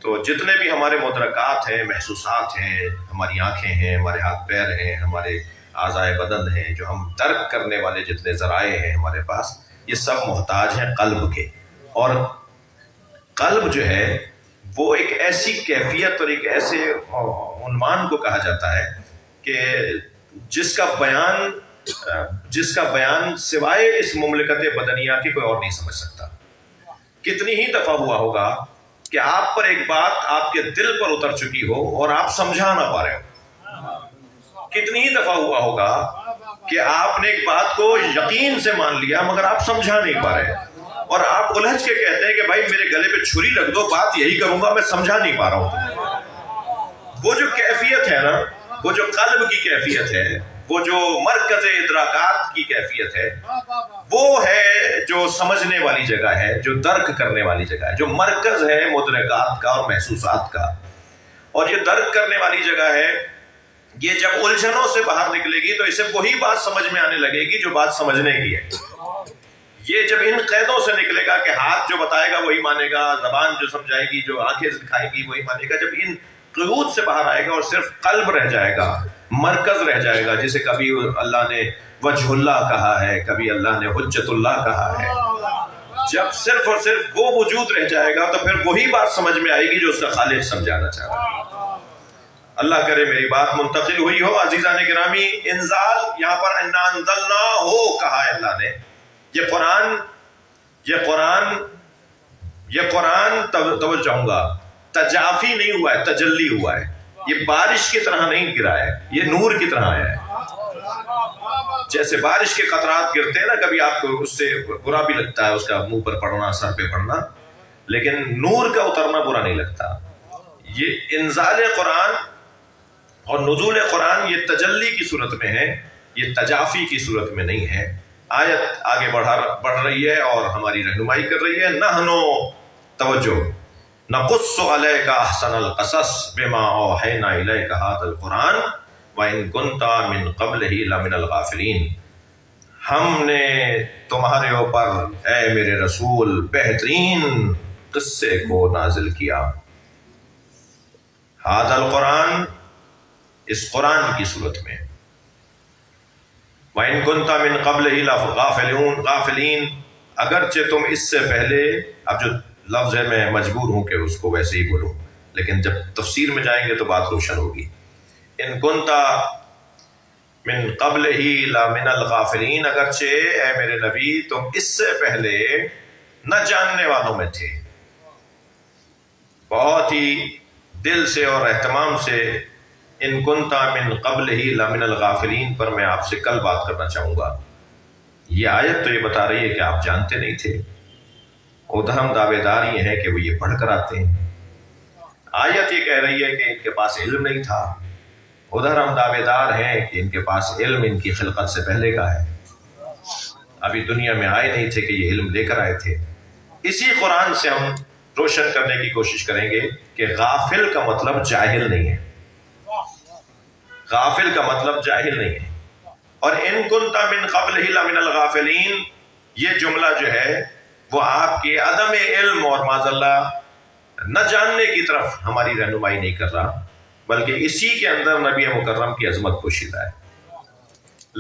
تو جتنے بھی ہمارے مدرکات ہیں، محسوسات ہیں، ہماری آنکھیں ہیں، ہمارے ہاتھ پیر ہیں، ہمارے اعضاء بدن ہیں، جو ہم درک کرنے والے جتنے ذرائع ہیں ہمارے پاس، یہ سب محتاج ہیں قلب کے۔ اور قلب جو ہے وہ ایک ایسی کیفیت اور ایک ایسے عنوان کو کہا جاتا ہے کہ جس کا بیان سوائے اس مملکت بدنیہ کے کوئی اور نہیں سمجھ سکتا۔ کتنی ہی دفعہ ہوا ہوگا کہ آپ پر ایک بات آپ کے دل پر اتر چکی ہو اور آپ سمجھا نہ پا رہے ہو، کتنی ہی دفعہ ہوا ہوگا کہ آپ نے ایک بات کو یقین سے مان لیا مگر آپ سمجھا نہیں پا رہے، اور آپ الجھ کے کہتے ہیں کہ بھائی میرے گلے پہ چھری رکھ دو، بات یہی کروں گا، میں سمجھا نہیں پا رہا ہوں۔ وہ جو کیفیت ہے نا، وہ جو قلب کی کیفیت ہے، وہ جو مرکز ادراکات کی کیفیت ہے، وہ ہے جو سمجھنے والی جگہ ہے، جو درک کرنے والی جگہ ہے، جو مرکز ہے مدرکات کا اور محسوسات کا، اور یہ درک کرنے والی جگہ ہے۔ یہ جب الجھنوں سے باہر نکلے گی تو اسے وہی بات سمجھ میں آنے لگے گی جو بات سمجھنے کی ہے۔ یہ جب ان قیدوں سے نکلے گا کہ ہاتھ جو بتائے گا وہی مانے گا، زبان جو سمجھائے گی، جو آنکھیں دکھائے گی وہی مانے گا، جب ان قیود سے باہر آئے گا اور صرف قلب رہ جائے گا، مرکز رہ جائے گا، جسے کبھی اللہ نے وجہ اللہ کہا ہے، کبھی اللہ نے حجت اللہ کہا ہے، جب صرف اور صرف وہ وجود رہ جائے گا تو پھر وہی بات سمجھ میں آئے گی جو اس کا خالق سمجھانا چاہ رہا ہے۔ اللہ کرے میری بات منتقل ہوئی ہو. عزیزان گرامی، انزال یہاں پر انا انزلنا ہو کہا ہے اللہ نے. یہ قرآن توجہ چاہوں گا، تجافی نہیں ہوا ہے، تجلی ہوا ہے. یہ بارش کی طرح نہیں گرا ہے، یہ نور کی طرح ہے. جیسے بارش کے قطرات گرتے ہیں نا، کبھی آپ کو اس سے برا بھی لگتا ہے، اس کا منہ پر پڑنا، سر پہ پڑنا، لیکن نور کا اترنا برا نہیں لگتا. یہ انزال قرآن اور نزول قرآن یہ تجلی کی صورت میں ہے، یہ تجافی کی صورت میں نہیں ہے. آیت آگے بڑھ رہی ہے اور ہماری رہنمائی کر رہی ہے. نحنو، توجہ، نقص علیک احسن القصص بما اوحینا الیک ھذا القرآن وَإِن كُنْتَ مِن قَبْلِهِ لَمِنَ الْغَافِلِينَ. ہم نے تمہارے اوپر اے میرے رسول بہترین قصے کو نازل کیا. ھذا القرآن، اس قرآن کی صورت میں. وَإِن كُنْتَ مِن قَبْلِهِ غَافِلِينَ، اگرچہ تم اس سے پہلے، اب جو لفظ ہے میں مجبور ہوں کہ اس کو ویسے ہی بولوں، لیکن جب تفسیر میں جائیں گے تو بات روشن ہوگی. ان کنتا من قبلہ لمن الغافلین، اگرچہ اے میرے نبی تم اس سے پہلے نہ جاننے والوں میں تھے. بہت ہی دل سے اور اہتمام سے ان کنتا من قبلہ لمن الغافلین پر میں آپ سے کل بات کرنا چاہوں گا. یہ آیت تو یہ بتا رہی ہے کہ آپ جانتے نہیں تھے. ادھر ہم دعوے دار یہ ہیں کہ وہ یہ پڑھ کر آتے ہیں. آیت یہ کہہ رہی ہے کہ ان کے پاس علم نہیں تھا. ادھر ہم دعوے دار ہیں کہ ان کے پاس علم ان کی خلقت سے پہلے کا ہے، ابھی دنیا میں آئے نہیں تھے کہ یہ علم لے کر آئے تھے. اسی قرآن سے ہم روشن کرنے کی کوشش کریں گے کہ غافل کا مطلب جاہل نہیں ہے. غافل کا مطلب جاہل نہیں ہے. اور ان کنت من قبلہ لمن الغافلین، یہ جملہ جو ہے وہ آپ کے عدم علم اور معاذ اللہ نہ جاننے کی طرف ہماری رہنمائی نہیں کر رہا، بلکہ اسی کے اندر نبی مکرم کی عظمت پوشیدہ ہے.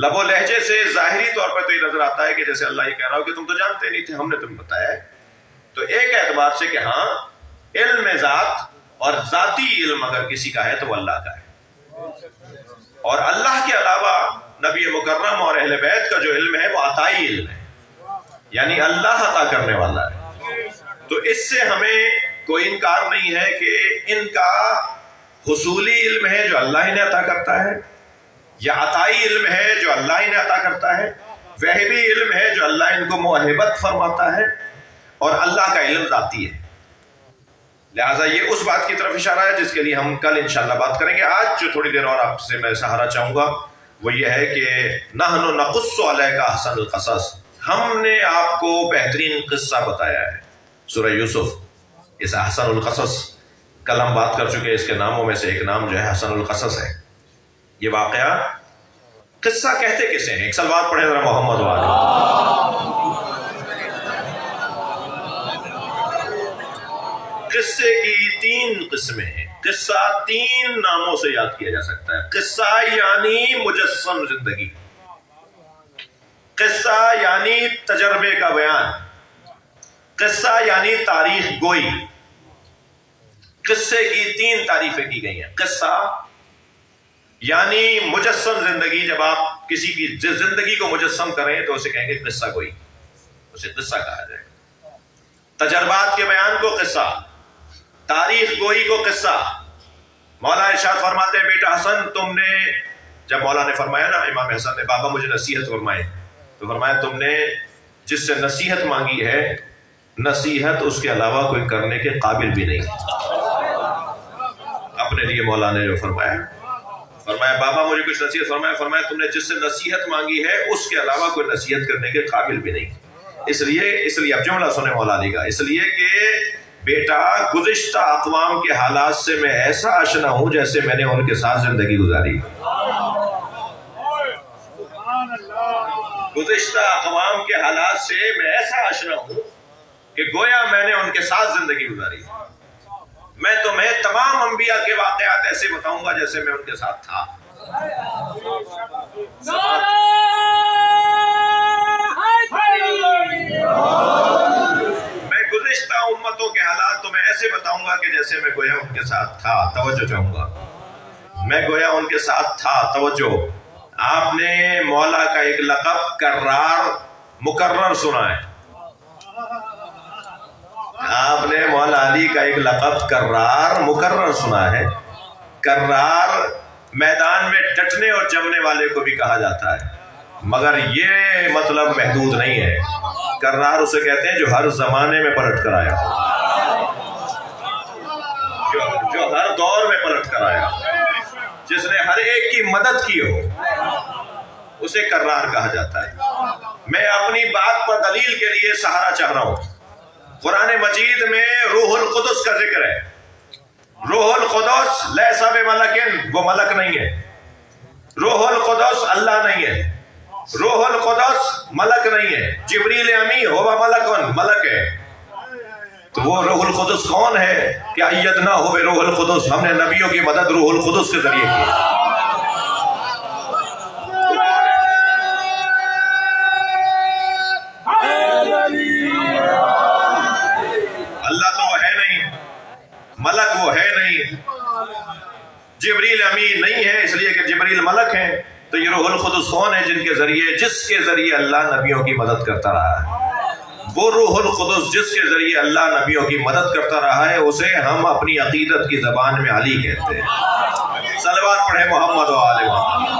لب و لہجے سے ظاہری طور پر تو یہ نظر آتا ہے کہ جیسے اللہ یہ کہہ رہا ہو کہ تم تو جانتے نہیں تھے، ہم نے تمہیں بتایا ہے. تو ایک اعتبار سے کہ ہاں، علم ذات اور ذاتی علم اگر کسی کا ہے تو وہ اللہ کا ہے، اور اللہ کے علاوہ نبی مکرم اور اہل بیت کا جو علم ہے وہ عطائی علم ہے، یعنی اللہ عطا کرنے والا ہے. تو اس سے ہمیں کوئی انکار نہیں ہے کہ ان کا حصولی علم ہے جو اللہ ہی نے عطا کرتا ہے، یا عطائی علم ہے جو اللہ ہی نے عطا کرتا ہے، وہبی علم ہے جو اللہ ان کو موہبت فرماتا ہے، اور اللہ کا علم ذاتی ہے. لہٰذا یہ اس بات کی طرف اشارہ ہے جس کے لیے ہم کل انشاءاللہ بات کریں گے. آج جو تھوڑی دیر اور آپ سے میں سہارا چاہوں گا وہ یہ ہے کہ نحن نقص علیک احسن القصص، ہم نے آپ کو بہترین قصہ بتایا ہے. سورہ یوسف، اس احسن القصص کل ہم بات کر چکے، اس کے ناموں میں سے ایک نام جو ہے حسن القصص ہے. یہ واقعہ قصہ کہتے کسے ہیں؟ ایک سلوات پڑھیں ذرا محمد والے. قصے کی 3 قسمیں ہیں. قصہ 3 ناموں سے یاد کیا جا سکتا ہے. قصہ یعنی مجسم زندگی، قصہ یعنی تجربے کا بیان، قصہ یعنی تاریخ گوئی. قصے کی 3 تعریفیں کی گئی ہیں. قصہ یعنی مجسم زندگی، جب آپ کسی کی زندگی کو مجسم کریں تو اسے کہیں گے قصہ گوئی، اسے قصہ کہا جائے. تجربات کے بیان کو قصہ، تاریخ گوئی کو قصہ. مولا ارشاد فرماتے ہیں بیٹا حسن، تم نے، جب مولا نے فرمایا نا امام حسن نے، بابا مجھے نصیحت فرمائے، تو فرمایا تم نے جس سے نصیحت مانگی ہے، نصیحت اس کے علاوہ کوئی کرنے کے قابل بھی نہیں. اپنے لیے مولا نے جو فرمایا بابا مجھے کچھ نصیحت فرمایا تم نے جس سے نصیحت مانگی ہے اس کے علاوہ کوئی نصیحت کرنے کے قابل بھی نہیں. اس لیے اب جملہ سنے مولا علی کا، اس لیے کہ بیٹا گزشتہ اقوام کے حالات سے میں ایسا آشنا ہوں جیسے میں نے ان کے ساتھ زندگی گزاری. گزشتہ اقوام کے حالات سے میں ایسا آشنا ہوں کہ گویا میں نے ان کے ساتھ زندگی گزاری. میں تمہیں تمام انبیاء کے واقعات ایسے بتاؤں گا جیسے میں ان کے ساتھ تھا. میں گزشتہ امتوں کے حالات تمہیں ایسے بتاؤں گا کہ جیسے میں گویا ان کے ساتھ تھا. توجہ چاہوں گا. میں گویا ان کے ساتھ تھا. توجہ، آپ نے مولا کا ایک لقب کرار مکرر سنا ہے. آپ نے مولا علی کا ایک لقب کرار مکرر سنا ہے. کرار میدان میں ڈٹنے اور جمنے والے کو بھی کہا جاتا ہے، مگر یہ مطلب محدود نہیں ہے. کرار اسے کہتے ہیں جو ہر زمانے میں پلٹ کر آیا، جو ہر دور میں پلٹ کر آیا، جس نے ہر ایک کی مدد کی ہو، اسے کرار کہا جاتا ہے. میں اپنی بات پر دلیل کے لیے سہارا چاہ رہا ہوں. قرآن مجید میں روح القدس کا ذکر ہے. روح القدس لیس بملکن، وہ ملک نہیں ہے. روح القدس اللہ نہیں ہے. روح القدس ملک نہیں ہے. جبریل امی ہوا ملکن، ملک ہے. تو وہ روح القدس کون ہے کہ ایدنا ہوئے روح القدس، ہم نے نبیوں کی مدد روح القدس کے ذریعے کی. اللہ تو وہ ہے نہیں، ملک وہ ہے نہیں، جبریل امین نہیں ہے اس لیے کہ جبریل ملک ہیں. تو یہ روح القدس کون ہے جن کے ذریعے، جس کے ذریعے اللہ نبیوں کی مدد کرتا رہا ہے. وہ روح القدس جس کے ذریعے اللہ نبیوں کی مدد کرتا رہا ہے، اسے ہم اپنی عقیدت کی زبان میں علی کہتے ہیں. صلوات پڑھیں محمد و آل محمد.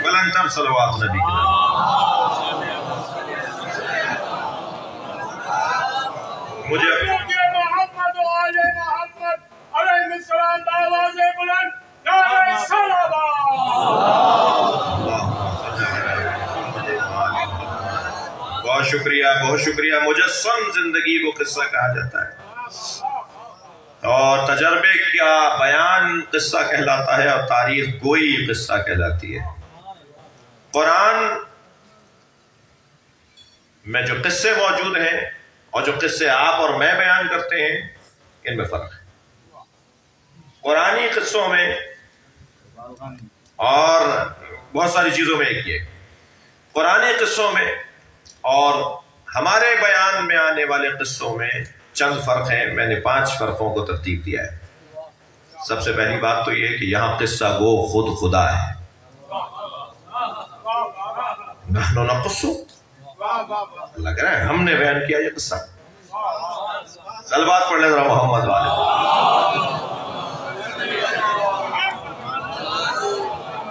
بلندتر صلوات نبی کی طرف. مجھے محمد و آل محمد علیہ السلام آواز بلند نعرہ صلوات. بہت شکریہ، بہت شکریہ. مجسم زندگی کو قصہ کہا جاتا ہے اور تجربے کا بیان قصہ کہلاتا ہے اور تاریخ گوئی قصہ کہلاتی ہے. قرآن میں جو قصے موجود ہیں اور جو قصے آپ اور میں بیان کرتے ہیں، ان میں فرق ہے. قرآنی قصوں میں اور بہت ساری چیزوں میں ایک یہ، قرآنی قصوں میں اور ہمارے بیان میں آنے والے قصوں میں چند فرق ہیں. میں نے 5 فرقوں کو ترتیب دیا ہے. سب سے پہلی بات تو یہ کہ یہاں قصہ گو خود خدا ہے. نحن نقص، اللہ کہہ رہا ہے ہم نے بیان کیا یہ قصہ. صلوات پڑھ لیں ذرا محمد والے.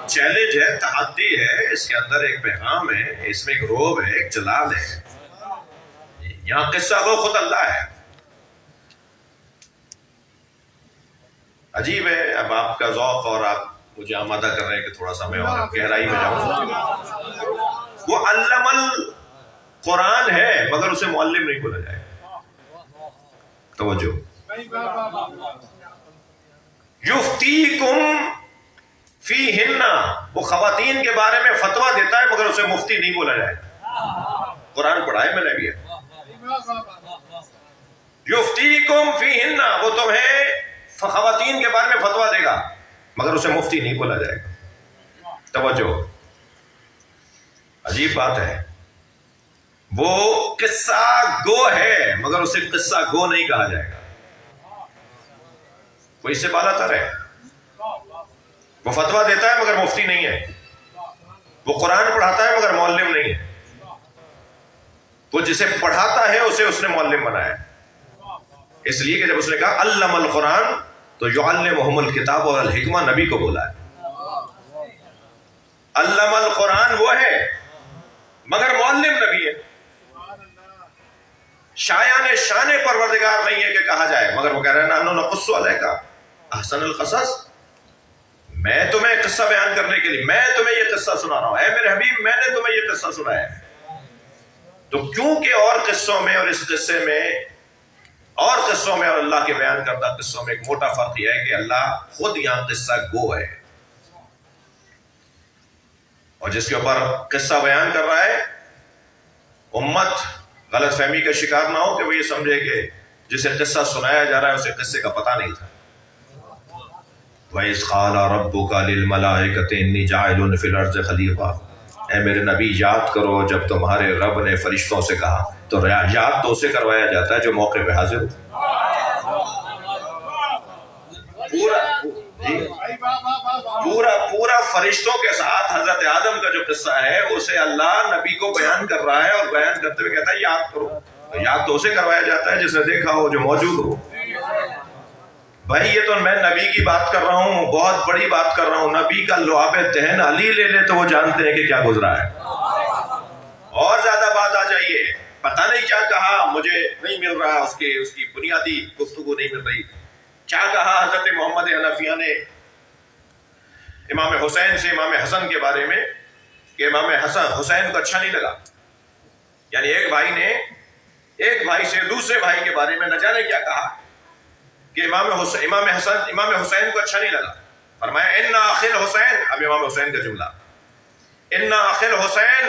چیلنج ہے، تحدی ہے، اس کے اندر ایک پیغام ہے، اس میں ایک روب ہے، ایک جلال ہے. یہاں قصہ گو خود اللہ ہے. عجیب ہے. اب آپ کا ذوق اور آپ مجھے آمادہ کر رہے ہیں کہ تھوڑا سا میں اور گہرائی میں جاؤں. وہ علم القرآن ہے مگر اسے معلم نہیں بولا جائے. توجہ. یفتیکم فیہن، وہ خواتین کے بارے میں فتویٰ دیتا ہے مگر اسے مفتی نہیں بولا جائے. قرآن پڑھا ہے میں نے بھی. یفتیکم فیہن، وہ تمہیں خواتین کے بارے میں فتویٰ دے گا مگر اسے مفتی نہیں بولا جائے گا. توجہ، عجیب بات ہے. وہ قصہ گو ہے مگر اسے قصہ گو نہیں کہا جائے گا. وہ اس سے بالا تر ہے. وہ فتویٰ دیتا ہے مگر مفتی نہیں ہے. وہ قرآن پڑھاتا ہے مگر معلم نہیں ہے. وہ جسے پڑھاتا ہے اسے اس نے معلم بنایا. اس لیے کہ جب اس نے کہا علم القرآن تو یعلمہم الکتاب اور الحکمہ، نبی کو بولا ہے. علم القرآن وہ ہے مگر معلم نبی ہے. شایان شان پروردگار نہیں ہے کہ کہا جائے، مگر وہ کہہ رہے ہیں نحن نقص علیک احسن القصص. میں تمہیں قصہ بیان کرنے کے لیے، میں تمہیں یہ قصہ سنا رہا ہوں. اے میرے حبیب، میں نے تمہیں یہ قصہ سنایا ہے. تو کیونکہ اور قصوں میں اور اس قصے میں اور قصوں میں اور اللہ کے بیان کردہ قصوں میں ایک موٹا فرق یہ ہے کہ اللہ خود یہاں قصہ گو ہے، اور جس کے اوپر قصہ بیان کر رہا ہے امت غلط فہمی کا شکار نہ ہو کہ وہ یہ سمجھے کہ جسے قصہ سنایا جا رہا ہے اسے قصے کا پتہ نہیں تھا. وَإِذْ قَالَ رَبُّكَ لِلْمَلَائِكَةِ إِنِّي جَاعِلٌ فِي الْأَرْضِ خَلِيفَةً اے میرے نبی یاد کرو جب تمہارے رب نے فرشتوں سے کہا، تو یاد تو اسے کروایا جاتا ہے جو موقع پہ حاضر ہو۔ پورا فرشتوں کے ساتھ حضرت آدم کا جو قصہ ہے اسے اللہ نبی کو بیان کر رہا ہے، اور بیان کرتے ہوئے کہتا ہے یاد کرو۔ یاد تو اسے کروایا جاتا ہے جس نے دیکھا ہو، جو موجود ہو۔ بھائی یہ تو میں نبی کی بات کر رہا ہوں، بہت بڑی بات کر رہا ہوں۔ نبی کا لعاب دہن علی لے لے تو وہ جانتے ہیں کہ کیا گزرا ہے۔ اور زیادہ بات آ جائیے، پتہ نہیں کیا کہا، مجھے نہیں مل رہا، اس کی بنیادی گفتگو نہیں مل رہی۔ کیا کہا حضرت محمد حنفیہ نے امام حسین سے امام حسن کے بارے میں کہ امام حسین کو اچھا نہیں لگا۔ یعنی ایک بھائی نے ایک بھائی سے دوسرے بھائی کے بارے میں نہ جانے کیا کہا کہ امام حسین کو اچھا نہیں لگا۔ فرمایا ان اخل حسین، اب امام حسین کا جملہ، ان اخل حسین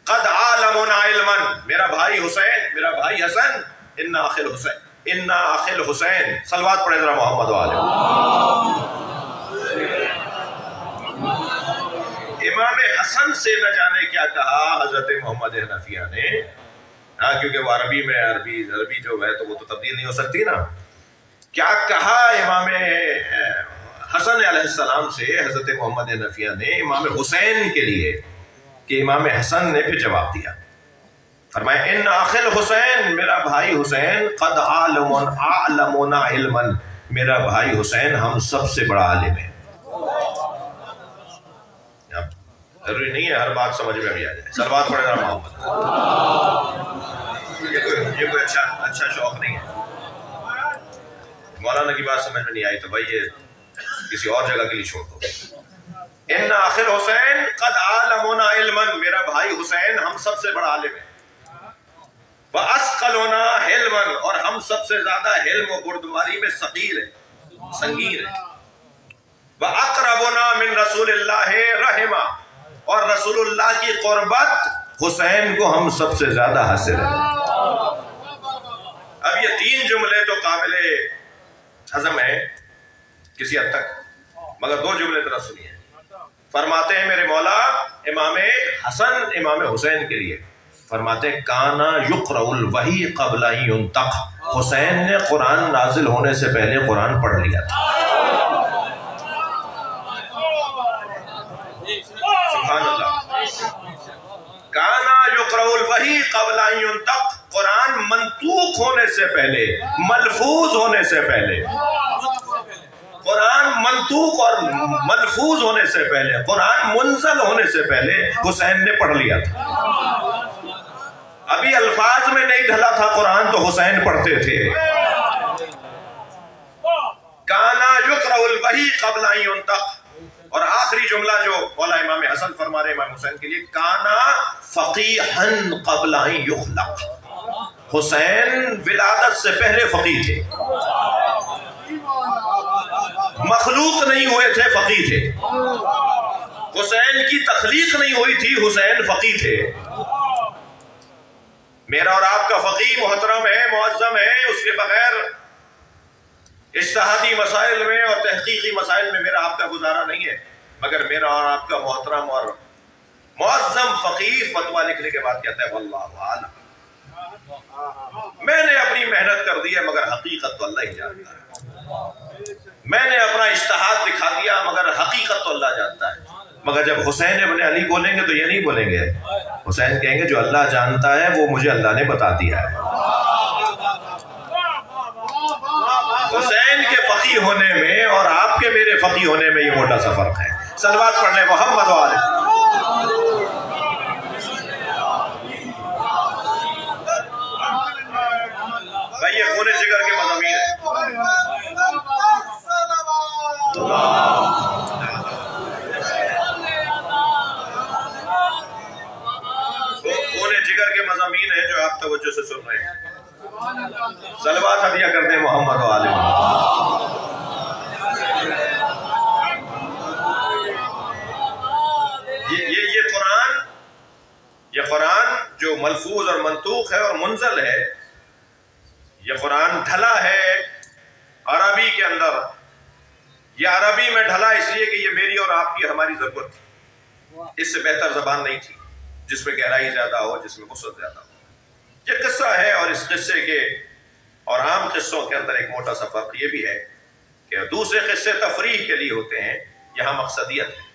قد عالمنا علما، میرا بھائی حسین، میرا بھائی حسن، ان اخل حسین، ان اخل حسین، صلوات پڑھیں ذرا محمد والے۔ امام حسن سے نہ جانے کیا کہا حضرت محمد حنفیہ نے، کیونکہ وہ عربی جو ہے تو وہ تو تبدیل نہیں ہو سکتی نا۔ کیا کہا امام حسن علیہ السلام سے حضرت محمد حنفیہ نے امام حسین کے لیے، کہ امام حسن نے پھر جواب دیا، فرمایا ان اخل حسین، میرا بھائی حسین، قد عالمنا علما، میرا بھائی حسین ہم سب سے بڑا عالم ہے۔ ضروری نہیں ہے ہر بات سمجھ میں بھی آ جائے، صلوات پڑھیں ذرا محمد۔ یہ کوئی اچھا شوق نہیں ہے۔ مولانا کی بات سمجھ میں نہیں آئی تو بھائی یہ کسی اور جگہ کے لیے چھوڑ دو۔ ان اخل حسین قد عالمنا علما، میرا بھائی حسین ہم سب سے بڑا عالم ہے۔ واسقلنا حلما، اور ہم سب سے زیادہ حلم و بردباری میں ثقیل ہے، سنگین ہے۔ واقربنا من رسول اللہ رحما، اور رسول اللہ کی قربت حسین کو ہم سب سے زیادہ حاصل ہے۔ اب یہ تین جملے تو قابل ہضم ہیں کسی حد تک، مگر دو جملے ذرا سنیے۔ فرماتے ہیں میرے مولا امام حسن امام حسین کے لیے، فرماتے ہیں کانا یقرأ الوحی قبل ان ینطق، حسین نے قرآن نازل ہونے سے پہلے قرآن پڑھ لیا تھا۔ سبحان اللہ۔ کانا یقرأ الوحی قبل ان ینطق، قرآن منطوق ہونے سے پہلے، ملفوظ ہونے سے پہلے، قرآن منطوق اور ملفوظ ہونے سے پہلے، قرآن منزل ہونے سے پہلے حسین نے پڑھ لیا تھا۔ ابھی الفاظ میں نہیں ڈھلا تھا قرآن تو حسین پڑھتے تھے۔ کانا یقرأ الوحی قبل ان ینطق، اور آخری جملہ جو مولا امام حسن فرما رہے امام حسین کے لیے، کانا فقیحا قبل ان یخلق، حسین ولادت سے پہلے فقیہ تھے، مخلوق نہیں ہوئے تھے، فقیہ تھے۔ حسین کی تخلیق نہیں ہوئی تھی، حسین فقیہ تھے۔ میرا اور آپ کا فقیہ محترم ہے، معظم ہے، اس کے بغیر اجتہادی مسائل میں اور تحقیقی مسائل میں میرا آپ کا گزارا نہیں ہے، مگر میرا اور آپ کا محترم اور معظم فقیہ فتویٰ لکھنے کے بعد کہتا ہے واللہ اعلم، میں نے اپنی محنت کر دی ہے مگر حقیقت تو اللہ ہی جانتا ہے، میں نے اپنا اجتہاد دکھا دیا مگر حقیقت تو اللہ جانتا ہے۔ مگر جب حسین ابن علی بولیں گے تو یہ نہیں بولیں گے، حسین کہیں گے جو اللہ جانتا ہے وہ مجھے اللہ نے بتا دیا ہے۔ حسین کے فقیہ ہونے میں اور آپ کے میرے فقیہ ہونے میں یہ موٹا سا فرق ہے۔ صلوات پڑھنے محمد والے۔ بھائی یہ خون جگر کے مضامین ہیں۔ خون جگر کے مضامین ہیں جو آپ توجہ سے سن رہے ہیں۔ صلوات ہدیہ کرتے ہیں محمد والے۔ یہ قرآن جو ملفوظ اور منطوق ہے اور منزل ہے، یہ قرآن ڈھلا ہے عربی کے اندر۔ یہ عربی میں ڈھلا اس لیے کہ یہ میری اور آپ کی ہماری ضرورت تھی۔ اس سے بہتر زبان نہیں تھی جس میں گہرائی زیادہ ہو، جس میں وسعت زیادہ ہو۔ یہ قصہ ہے، اور اس قصے کے اور عام قصوں کے اندر ایک موٹا سا فرق یہ بھی ہے کہ دوسرے قصے تفریح کے لیے ہوتے ہیں، یہاں مقصدیت ہے،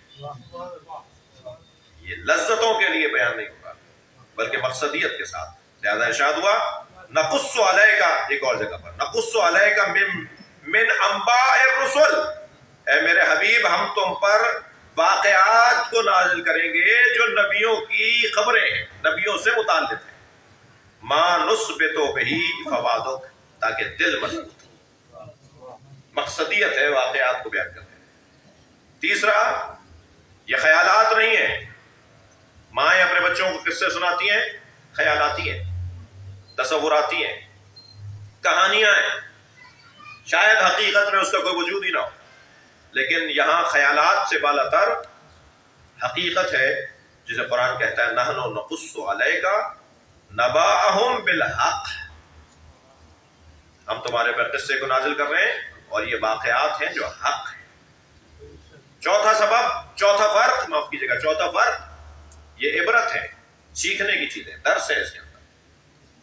یہ لذتوں کے لیے بیان نہیں ہوگا بلکہ مقصدیت کے ساتھ۔ لہذا ارشاد ہوا نقص علیک، ایک اور جگہ پر نقص علیک من انباء الرسل، اے میرے حبیب ہم تم پر واقعات کو نازل کریں گے جو نبیوں کی خبریں ہیں، نبیوں سے متعلق ہیں، ما نثبت بہ فؤادک، تاکہ دل مضبوط ہو۔ مقصدیت ہے واقعات کو بیان کرتے ہیں۔ تیسرا، یہ خیالات نہیں ہیں، مائیں اپنے بچوں کو قصے سناتی ہیں، خیالاتی ہیں، تصوراتی ہیں، کہانیاں ہیں، شاید حقیقت میں اس کا کوئی وجود ہی نہ ہو، لیکن یہاں خیالات سے بالا تر حقیقت ہے، جسے قرآن کہتا ہے نحن نقص علیک نبأہم بالحق، ہم تمہارے پر قصے کو نازل کر رہے ہیں اور یہ واقعات ہیں جو حق ہیں۔ چوتھا سبب، چوتھا فرق، معاف کیجیے گا، چوتھا فرق یہ عبرت ہے، سیکھنے کی چیزیں، درس ہے اس کے اندر۔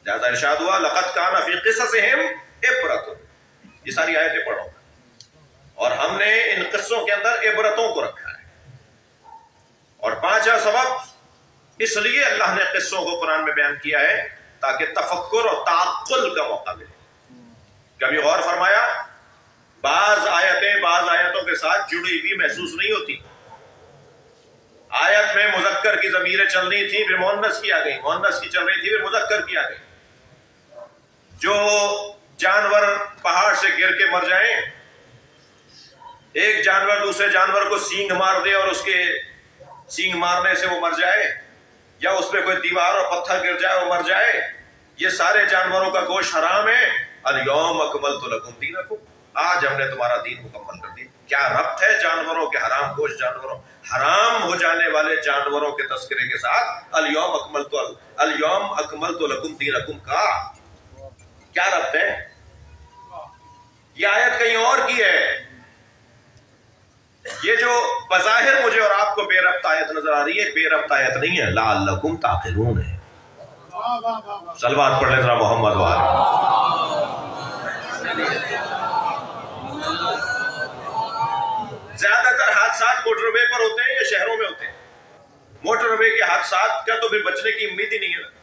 لہذا ارشاد ہوا لقد کان فی قصصہم عبرۃ، یہ ساری آیتیں پڑھو، اور ہم نے ان قصوں کے اندر عبرتوں کو رکھا ہے۔ اور پانچواں سبب، اس لیے اللہ نے قصوں کو قرآن میں بیان کیا ہے تاکہ تفکر اور تعقل کا موقع ملے۔ کبھی غور فرمایا، بعض آیتیں بعض آیتوں کے ساتھ جڑی ہوئی محسوس نہیں ہوتی، آیت میں مذکر کی ضمیریں چل رہی تھی پھر مؤنث کی آ گئی، مؤنث کی چل رہی تھی پھر مذکر کی آ گئی۔ جو جانور پہاڑ سے گر کے مر جائیں، ایک جانور دوسرے جانور کو سینگ مار دے اور اس کے سینگ مارنے سے وہ مر جائے، یا اس پہ کوئی دیوار اور پتھر گر جائے اور مر جائے، یہ سارے جانوروں کا گوشت حرام ہے۔ الیوم اکملت لکم دینکم، آج ہم نے تمہارا دین مکمل کر دیا۔ کیا ربط ہے جانوروں کے حرام گوشت، جانوروں حرام ہو جانے والے جانوروں کے تذکرے کے ساتھ الیوم اکملت لکم دینکم کا کیا ربط ہے؟ یہ آیت کہیں اور کی ہے، یہ جو بظاہر مجھے اور آپ کو بے ربط آیت نظر آ رہی ہے، بے ربط آیت نہیں ہے، لعلکم تعقلون ہے۔ صلوات پڑھ لیں ذرا محمد وآلہ۔ زیادہ تر حادثات موٹر وے پر ہوتے ہیں یا شہروں میں ہوتے ہیں؟ موٹر وے کے حادثات کا تو پھر بچنے کی امید ہی نہیں ہے۔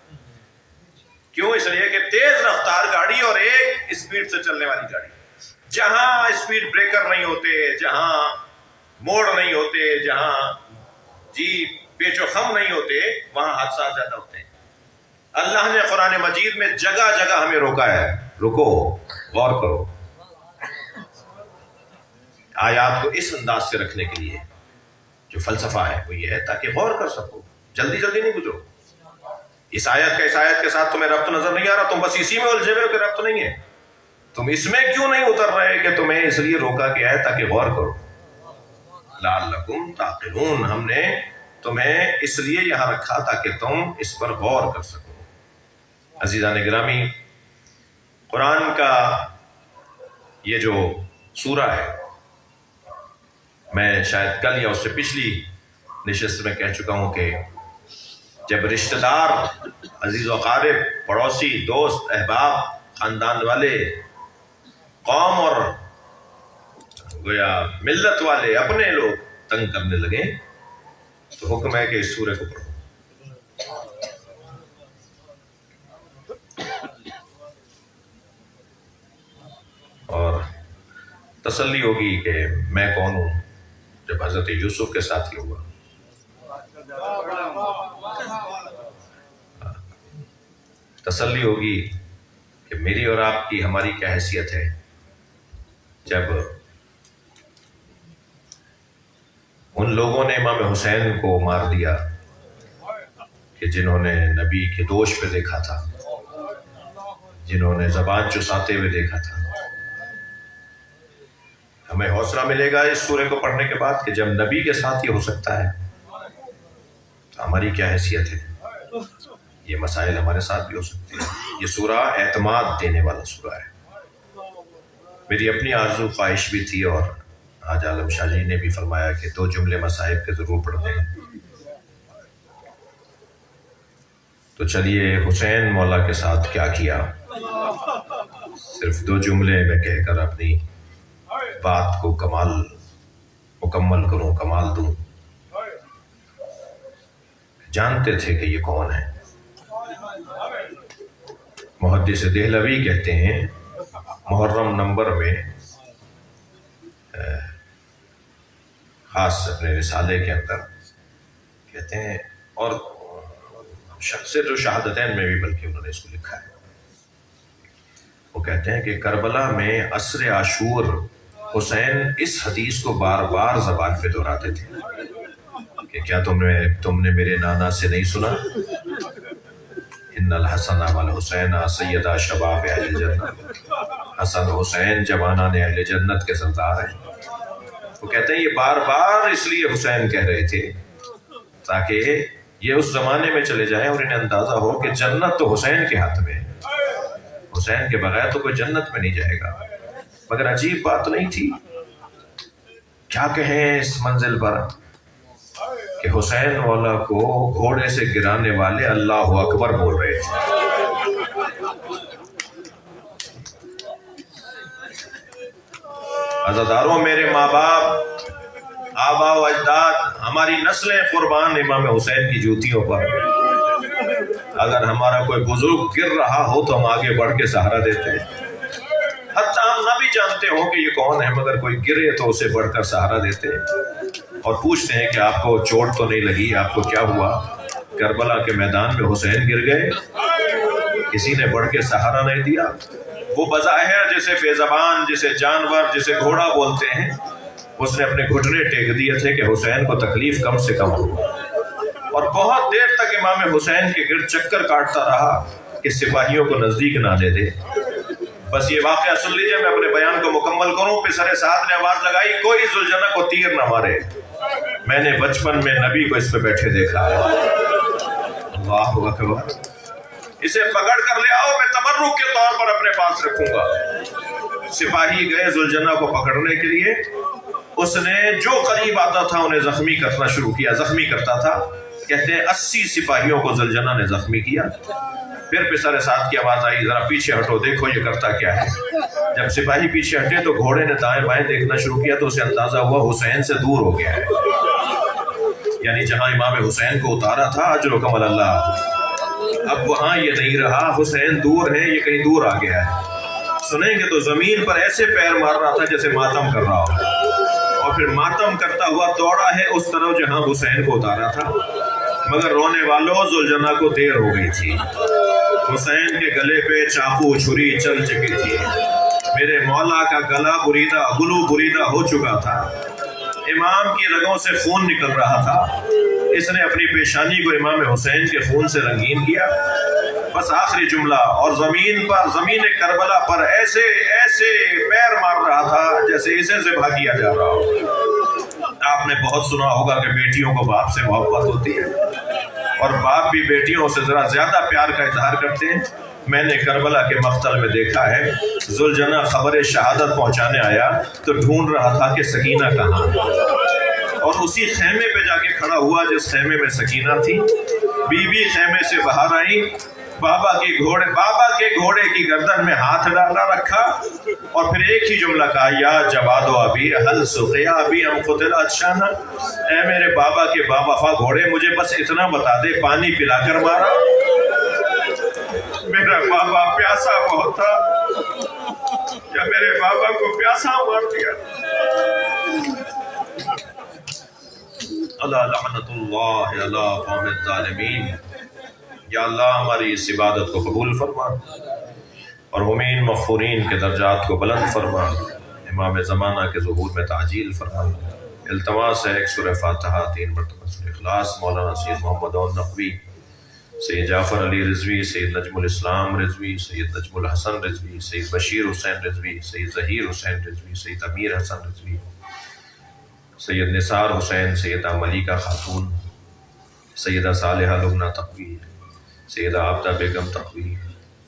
کیوں؟ اس لیے کہ تیز رفتار گاڑی اور ایک اسپیڈ سے چلنے والی گاڑی، جہاں اسپیڈ بریکر نہیں ہوتے، جہاں موڑ نہیں ہوتے، جہاں پیچ و خم نہیں ہوتے، وہاں حادثات زیادہ ہوتے ہیں۔ اللہ نے قرآن مجید میں جگہ جگہ ہمیں روکا ہے، رکو، غور کرو۔ آیات کو اس انداز سے رکھنے کے لیے جو فلسفہ ہے وہ یہ ہے تاکہ غور کر سکو، جلدی جلدی نہیں گزرو۔ اس آیت کے ساتھ تمہیں ربط نظر نہیں آ رہا، تم بس اسی میں الجھے ہوئے کہ ربط نہیں ہے، تم اس میں کیوں نہیں اتر رہے کہ تمہیں اس لیے روکا گیا ہے تاکہ غور کرو۔ لعلکم تعقلون، ہم نے تمہیں اس لیے یہاں رکھا تاکہ تم اس پر غور کر سکو۔ عزیزان گرامی، قرآن کا یہ جو سورہ ہے، میں شاید کل یا اس سے پچھلی نشست میں کہہ چکا ہوں کہ جب رشتہ دار، عزیز و اقارب، پڑوسی، دوست، احباب، خاندان والے، قوم اور گویا ملت والے، اپنے لوگ تنگ کرنے لگے تو حکم ہے کہ اس سورہ کو پڑھو۔ اور تسلی ہوگی کہ میں کون ہوں جب حضرت یوسف کے ساتھ ہی ہوا۔ تسلی ہوگی کہ میری اور آپ کی، ہماری کیا حیثیت ہے جب ان لوگوں نے امام حسین کو مار دیا کہ جنہوں نے نبی کے دوش پہ دیکھا تھا، جنہوں نے زبان چساتے ہوئے دیکھا تھا۔ ہمیں حوصلہ ملے گا اس سورے کو پڑھنے کے بعد کہ جب نبی کے ساتھ یہ ہو سکتا ہے تو ہماری کیا حیثیت ہے۔ یہ مسائل ہمارے ساتھ بھی ہو سکتے ہیں۔ یہ سورہ اعتماد دینے والا سورہ ہے۔ میری اپنی آرزو خواہش بھی تھی، اور آج عالم شاہ جی نے بھی فرمایا کہ 2 جملے مصائب کے ضرور پڑھ دیں، تو چلیے حسین مولا کے ساتھ کیا کیا، صرف 2 جملے میں کہہ کر اپنی بات کو مکمل کروں، کمال دوں۔ جانتے تھے کہ یہ کون ہے۔ محدث دہلوی کہتے ہیں محرم نمبر میں، خاص اپنے رسالے کے اندر کہتے ہیں، اور شخص جو شہادتین میں بھی بلکہ انہوں نے اس کو لکھا ہے، وہ کہتے ہیں کہ کربلا میں عصر عاشور حسین اس حدیث کو بار بار زبان پہ دہراتے تھے کہ کیا تم نے میرے نانا سے نہیں سنا، ان الحسن والحسین سیدہ شباب اہل جنت، حسن حسین جوانان اہل جنت کے سردار ہیں۔ وہ کہتے ہیں یہ بار بار اس لیے حسین کہہ رہے تھے تاکہ یہ اس زمانے میں چلے جائیں اور انہیں اندازہ ہو کہ جنت تو حسین کے ہاتھ میں ہے، حسین کے بغیر تو کوئی جنت میں نہیں جائے گا۔ مگر عجیب بات تو نہیں تھی، کیا کہیں اس منزل پر کہ حسین مولا کو گھوڑے سے گرانے والے اللہ اکبر بول رہے تھے۔ عزاداروں، میرے ماں باپ، آبا و اجداد، ہماری نسلیں قربان امام حسین کی جوتیوں پر۔ اگر ہمارا کوئی بزرگ گر رہا ہو تو ہم آگے بڑھ کے سہارا دیتے ہیں، حتیٰ ہم نہ بھی جانتے ہوں کہ یہ کون ہے، مگر کوئی گرے تو اسے بڑھ کر سہارا دیتے ہیں اور پوچھتے ہیں کہ آپ کو چوٹ تو نہیں لگی، آپ کو کیا ہوا؟ کربلا کے میدان میں حسین گر گئے، کسی نے بڑھ کے سہارا نہیں دیا۔ وہ بظاہر جسے بے زبان، جسے جانور، جسے گھوڑا بولتے ہیں، اس نے اپنے گھٹنے ٹیک دیے تھے کہ حسین کو تکلیف کم سے کم ہو، اور بہت دیر تک امام حسین کے گرد چکر کاٹتا رہا کہ سپاہیوں کو نزدیک نہ آنے دے۔ بس یہ واقعہ سن لیجئے، میں اپنے بیان کو مکمل کروں۔ پسر سعد نے آواز لگائی، کوئی ذوالجنہ کو تیر نہ مارے، میں نے بچپن میں نبی کو اس پہ بیٹھے دیکھا ہے۔ اللہ اکبر، اسے پکڑ کر لے آؤ، میں تبرک کے طور پر اپنے پاس رکھوں گا۔ سپاہی گئے ذوالجنہ کو پکڑنے کے لیے، اس نے جو قریب آتا تھا انہیں زخمی کرنا شروع کیا، زخمی کرتا تھا۔ کہتے ہیں 80 سپاہیوں کو ذوالجنہ نے زخمی کیا۔ پھر پسر سعد کی آواز آئی، ذرا پیچھے ہٹو، دیکھو یہ کرتا کیا ہے۔ جب سپاہی پیچھے ہٹے تو گھوڑے نے دائیں بائیں دیکھنا شروع کیا تو اسے اندازہ ہوا حسین سے دور ہو گیا ہے، یعنی جہاں امام حسین کو اتارا تھا اجر و کمل اللہ، اب وہاں یہ نہیں رہا، حسین دور ہے، یہ کہیں دور آ گیا ہے۔ سنیں گے تو زمین پر ایسے پیر مار رہا تھا جیسے ماتم کر رہا ہو، اور پھر ماتم کرتا ہوا دوڑا ہے اس طرف جہاں حسین کو اتارا تھا۔ مگر رونے والوں، ذوالجنہ کو دیر ہو گئی تھی، حسین کے گلے پہ چاقو چھری چل چکی تھی، میرے مولا کا گلا بریدہ ہو چکا تھا، امام کی رگوں سے خون نکل رہا تھا۔ اس نے اپنی پیشانی کو امام حسین کے خون سے رنگین کیا۔ بس آخری جملہ، اور زمین کربلا پر ایسے پیر مار رہا تھا جیسے اسے ذبح کیا جا رہا ہو۔ آپ نے بہت سنا ہوگا کہ بیٹیوں کو باپ سے محبت ہوتی ہے، اور باپ بھی بیٹیوں سے ذرا زیادہ پیار کا اظہار کرتے ہیں۔ میں نے کربلا کے مقتل میں دیکھا ہے، ذوالجنہ خبر شہادت پہنچانے آیا تو ڈھونڈ رہا تھا کہ سکینہ کہاں ہے، اور اسی خیمے پہ جا کے کھڑا ہوا جس خیمے میں سکینہ تھی۔ بی بی خیمے سے باہر آئی، بابا کے گھوڑے کی گردن میں ہاتھ ڈالا رکھا، اور پھر ایک ہی جملہ کہا، یا جواد و ابی حل سقیا ابی ام قتل اچھانا، اے میرے بابا کے باوفا گھوڑے، مجھے بس اتنا بتا دے پانی پلا کر مارا؟ میرا بابا پیاسا بہت تھا، یا میرے بابا کو پیاسا مار دیا؟ اللہ لعنت اللہ علی قوم الظالمین۔ یا اللہ ہماری اس عبادت کو قبول فرما، اور مومین مغفورین کے درجات کو بلند فرما، امام زمانہ کے ظہور میں تعجیل فرما۔ التماس ہے ایک سورہ فاتحہ، 3 مرتبہ سورہ اخلاص۔ مولانا سید محمد عون نقوی، سید جعفر علی رضوی، سید نجم الاسلام رضوی، سید نجم الحسن رضوی، سید بشیر حسین رضوی، سید ظہیر حسین رضوی، سید امیر حسن رضوی، سید نثار حسین، سیدہ ملیکہ خاتون، سیدہ صالحہ لبنہ تقوی، سیدہ عابدہ بیگم تقوی،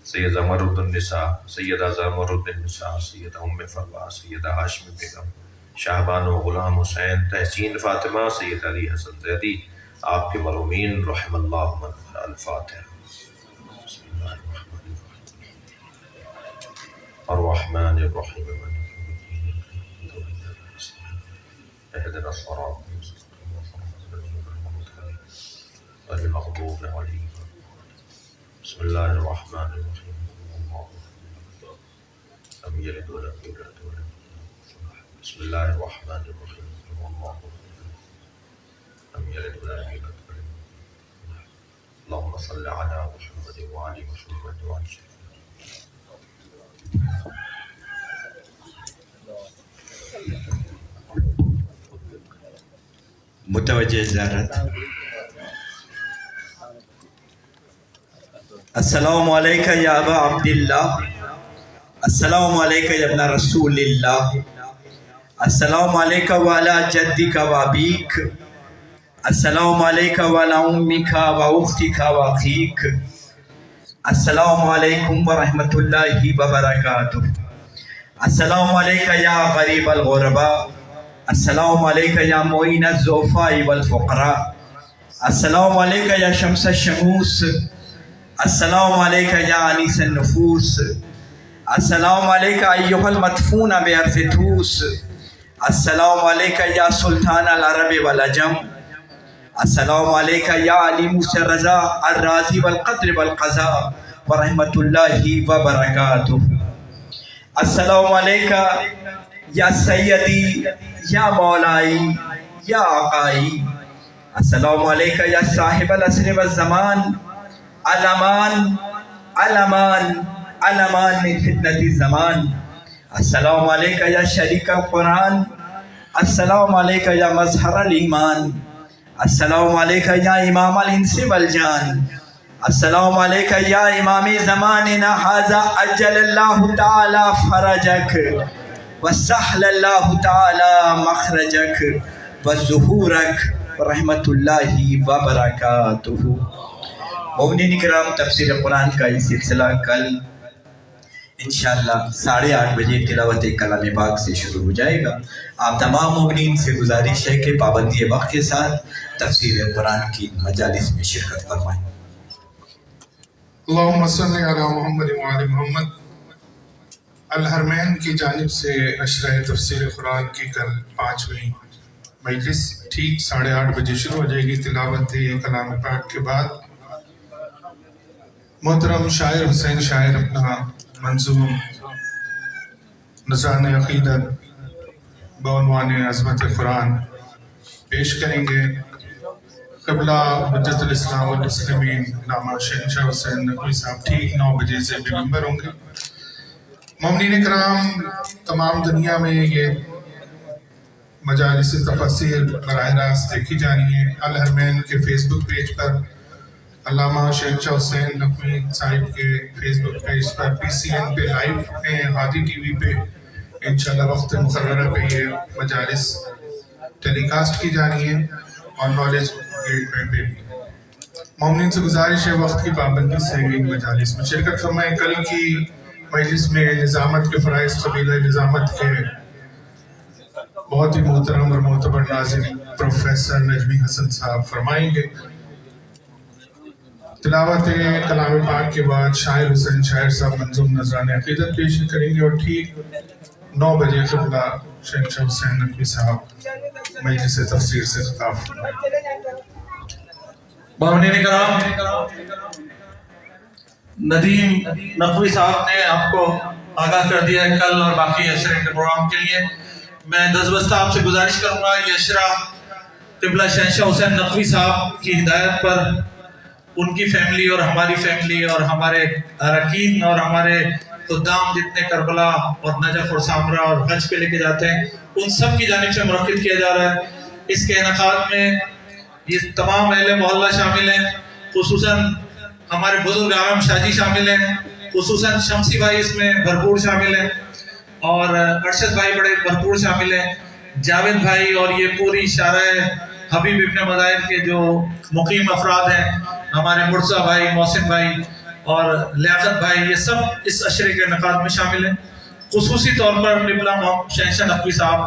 سیدہ مرد النساء، سیدہ زمرد النساء، سیدہ ام فروا، سیدہ ہاشمی بیگم، شاہبانو غلام حسین، تحسین فاطمہ، سید علی حسن زیدی، آپ کے مرحومین رحم اللہ من۔ الفاتحہ۔ الرحمن الرحيم مالك يوم الدين اهدنا الصراط المستقيم صراط الذين أنعمت عليهم غير المغضوب عليهم. بسم الله الرحمن الرحيم. الله لم يلد ولم يولد ولم يكن له كفوا أحد. بسم الله الرحمن الرحيم. الله لم يلد ولم يولد ولم يكن له كفوا أحد. اللهم صل على محمد وعلى محمد وعلى متوجہ زیارت. السلام علیکہ یا ابا عبداللہ، السلام علیکہ یا ابن رسول اللہ، السلام علیکہ وعلا جدک و ابیک، السلام علیکہ وعلا امک و اختک و اخیک، السلام علیکم ورحمۃ اللہ وبرکاتہ. السلام علیکہ یا غریب الغرباء، السلام علیکہ یا معین الضعفاء والفقراء، السلام علیکہ یا شمس الشموس، السلام علیکہ یا انیس النفوس، السلام علیکہ ایہا المدفون بارض طوس، السلام علیکہ یا سلطان العرب والعجم، السلام علیکہ یا علی موسیٰ الرضا الراضی والقدر والقضاء ورحمۃ اللہ وبرکاتہ. السلام علیکہ یا سیدی یا مولائی یا آقائی، السلام علیکہ یا صاحب العصر والزمان، الامان الامان الامان من فتنة الزمان. السلام علیکہ یا شریک القرآن، السلام علیکہ یا مظہر الایمان، السلام علیکہ یا امام الانس والجان، السلام علیکہ یا امام زماننا ھذا اجل اللہ تعالی فرجک وسہل اللہ تعالی مخرجک وظہورک رحمۃ اللہ وبرکاتہ. مومنین کرام، تفسیر قرآن کا یہ سلسلہ کل انشاءاللہ 8:30 بجے تلاوت کلام پاک سے شروع ہو جائے گا. آپ تمام مومنین سے گزارش ہے کہ پابندی وقت کے ساتھ تفسیر قرآن کی مجالس میں شرکت فرمائیں. اللہم صلی علی محمد وعلی محمد. الحرمین کی جانب سے نشر تفسیر قرآن کی کل 5ویں مجلس ٹھیک 8:30 بجے شروع ہو جائے گی. تلاوت کلام پاک کے بعد محترم شاعر حسین شاعر اپنا منظوم نذران عقیدت بعنوان عظمت قرآن پیش کریں گے. قبلہ حجت الاسلام والمسلمین علامہ شہنشاہ حسین نقوی صاحب ٹھیک 9 بجے سے بے منبر ہوں گے. مومنین کرام، تمام دنیا میں یہ مجالس تفسیر براہ راست دیکھی جانی ہے. الحرمین کے فیس بک پیج پر، علامہ شہنشاہ حسین نقوی صاحب کے فیس بک پیج پر، PCN پہ لائیو ہیں، ہادی ٹی وی پہ انشاءاللہ وقت مقررہ پہ یہ مجالس ٹیلی کاسٹ کی جانی ہے، اور نالج گیٹ پہ بھی. مومنین سے گزارش ہے وقت کی پابندی سے ان مجالس میں شرکت فرمائیں. کل کی مجلس میں نظامت کے فرائض قبیلہ نظامت کے بہت ہی محترم اور معتبر ناظر پروفیسر نجمی حسن صاحب فرمائیں گے. تلاوت کلام پاک کے بعد شاعر حسین شاعر صاحب منظوم نذران عقیدت پیش کریں گے، اور ٹھیک 9 بجے قبلہ شہنشاہ حسین نقوی صاحب مجلس تفسیر سے خطاب فرمائیں. مومنین کرام، ندیم نقوی صاحب نے آپ کو آگاہ کر دیا ہے کل اور باقی اشرے کے پروگرام کے لیے. میں دستبستہ آپ سے گزارش کروں گا یہ اشرا قبلہ شہنشاہ حسین نقوی صاحب کی ہدایت پر ان کی فیملی اور ہماری فیملی اور ہمارے اراکین اور ہمارے خدام جتنے کربلا اور نجف اور سامرا اور حج پہ لے کے جاتے ہیں، ان سب کی جانب سے منعقد کیا جا رہا ہے. اس کے انعقاد میں یہ تمام اہل محلہ شامل ہیں، خصوصاً ہمارے بزرگ عالم شاہ جی شامل ہیں، خصوصاً شمسی بھائی اس میں بھرپور شامل ہیں، اور ارشد بھائی بڑے بھرپور شامل ہیں، جاوید بھائی، اور یہ پوری شارع حبیب ابن مظاہر کے جو مقیم افراد ہیں، ہمارے مرزا بھائی، محسن بھائی اور لیاقت بھائی، یہ سب اس عشرے کے انعقاد میں شامل ہیں. خصوصی طور پر قبلہ شہنشاہ نقوی صاحب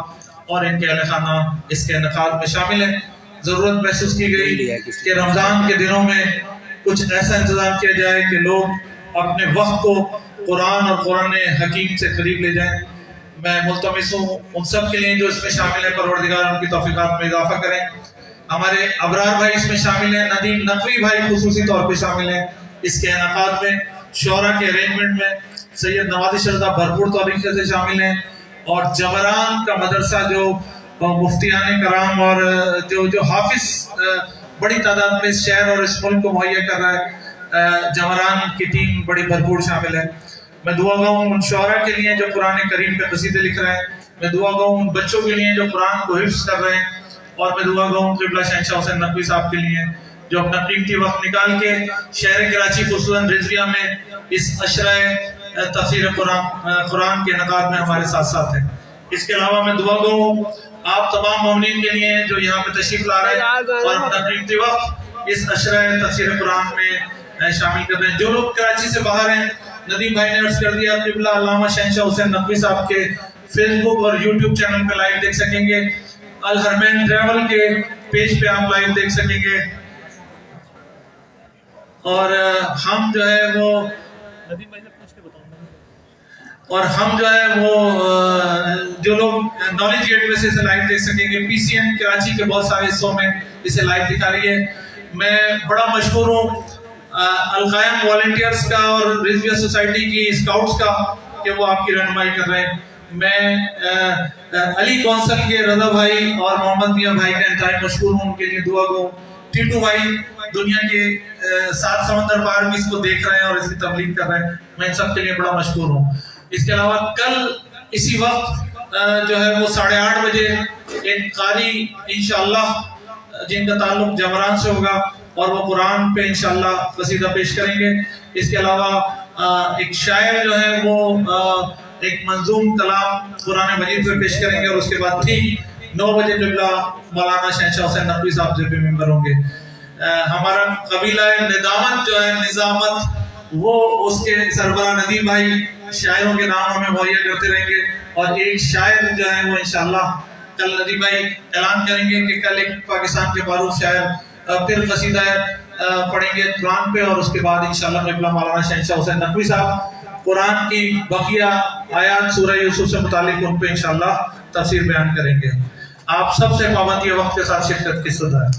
اور ان کے اہل خانہ اس کے انعقاد میں شامل ہیں. ضرورت محسوس کی گئی کہ رمضان کے دنوں میں کچھ ایسا انتظام کیا جائے کہ لوگ اپنے وقت کو قرآن اور قرآن حکیم سے قریب لے جائیں. میں ملتمس ہوں ان سب کے لیے جو اس میں شامل ہیں، پروردگار ان کی توفیقات میں اضافہ کریں. ہمارے ابرار بھائی اس میں شامل ہیں، ندیم نقوی بھائی خصوصی طور پہ شامل ہیں اس کے انعقاد میں، شعراء کے ارینجمنٹ میں. سید نوازش رضا بھرپور طریقے سے شامل ہیں، اور جمران کا مدرسہ جو مفتیان کرام اور جو حافظ بڑی تعداد میں اس شہر اور اس ملک کو مہیا کر رہا ہے، جمران کی ٹیم بڑی بھرپور شامل ہے. میں دعا گا ہوں ان شعراء کے لیے جو قرآن کریم پہ قصیدے لکھ رہے ہیں، میں دعا گا ہوں ان بچوں کے لیے جو قرآن کو حفظ کر رہے ہیں، اور میں دعا گا ہوں قبلہ شہنشاہ حسین نقوی صاحب کے لیے جو اپنا قیمتی وقت نکال کے شہر کراچی خصوصاً رضویہ میں اس عشرہ تفسیر قرآن کے انعقاد میں ہمارے ساتھ ساتھ ہیں. اس کے علاوہ میں دعا گا ہوں آپ تمام مومنین کے لیے جو یہاں پہ تشریف لا رہے ہیں اور اپنا قیمتی وقت اس عشرہ تفسیر قرآن میں شامل کر رہے ہیں. جو لوگ کراچی سے باہر ہیں، ندیم بھائی نے عرض کر دیا قبلہ علامہ شہنشاہ حسین نقوی صاحب کے فیس بک اور یوٹیوب چینل پہ لائیو دیکھ سکیں گے. الحرمین ٹریول کے پیج پہ آپ لائیو دیکھ سکیں گے. اور ہم جو ہے وہ جو لوگ نالج گیٹ وے سے اسے لائیو دیکھ سکیں گے. پی سی این کراچی کے بہت سارے حصوں میں اسے لائیو دکھا رہی ہے. میں بڑا مشہور ہوں القائم والنٹیئرز کا اور رضویہ سوسائٹی کی اسکاؤٹس کا کہ وہ آپ کی رہنمائی کر رہے ہیں. میں علی کونسل کے رضا بھائی اور محمد میاں بھائی کا انتہائی مشہور ہوں، ان کے لیے دعا گو. ٹیٹو بھائی دنیا کے 7 سمندر پار بھی اس کو دیکھ رہے ہیں اور اس کی تبلیغ کر رہے ہیں، میں ان سب کے لیے بڑا مشہور ہوں. اس کے علاوہ کل اسی وقت جو ہے وہ 8:30 بجے ایک قاری انشاءاللہ جن کا تعلق جمران سے ہوگا اور وہ قرآن پہ انشاءاللہ قصیدہ پیش کریں گے. اس کے علاوہ ایک شاعر جو ہے وہ ایک منظوم کلام قرآن مجید پہ پیش کریں گے، اور اس کے بعد ٹھیک 9 بجے قبلہ مولانا شہنشاہ حسین نقوی صاحب جب ممبر ہوں گے. ہمارا قبیلہ ندامت جو ہے نظامت، وہ اس کے سربراہ ندیم بھائی شاعروں کے نام ہمیں مہیا کرتے رہیں گے، اور ایک شاعر جو ہے وہ انشاءاللہ کل ندیم بھائی اعلان کریں گے کہ کل ایک پاکستان کے معروف شاعر پھر قصیدہ پڑھیں گے قرآن پہ، اور اس کے بعد انشاءاللہ قبلہ مولانا شہنشاہ حسین نقوی صاحب قرآن کی بقیہ آیات سورہ یوسف سے متعلق ان پہ انشاءاللہ تفسیر بیان کریں گے. آپ سب سے پابندی وقت کے ساتھ شرکت کی سزا ہے.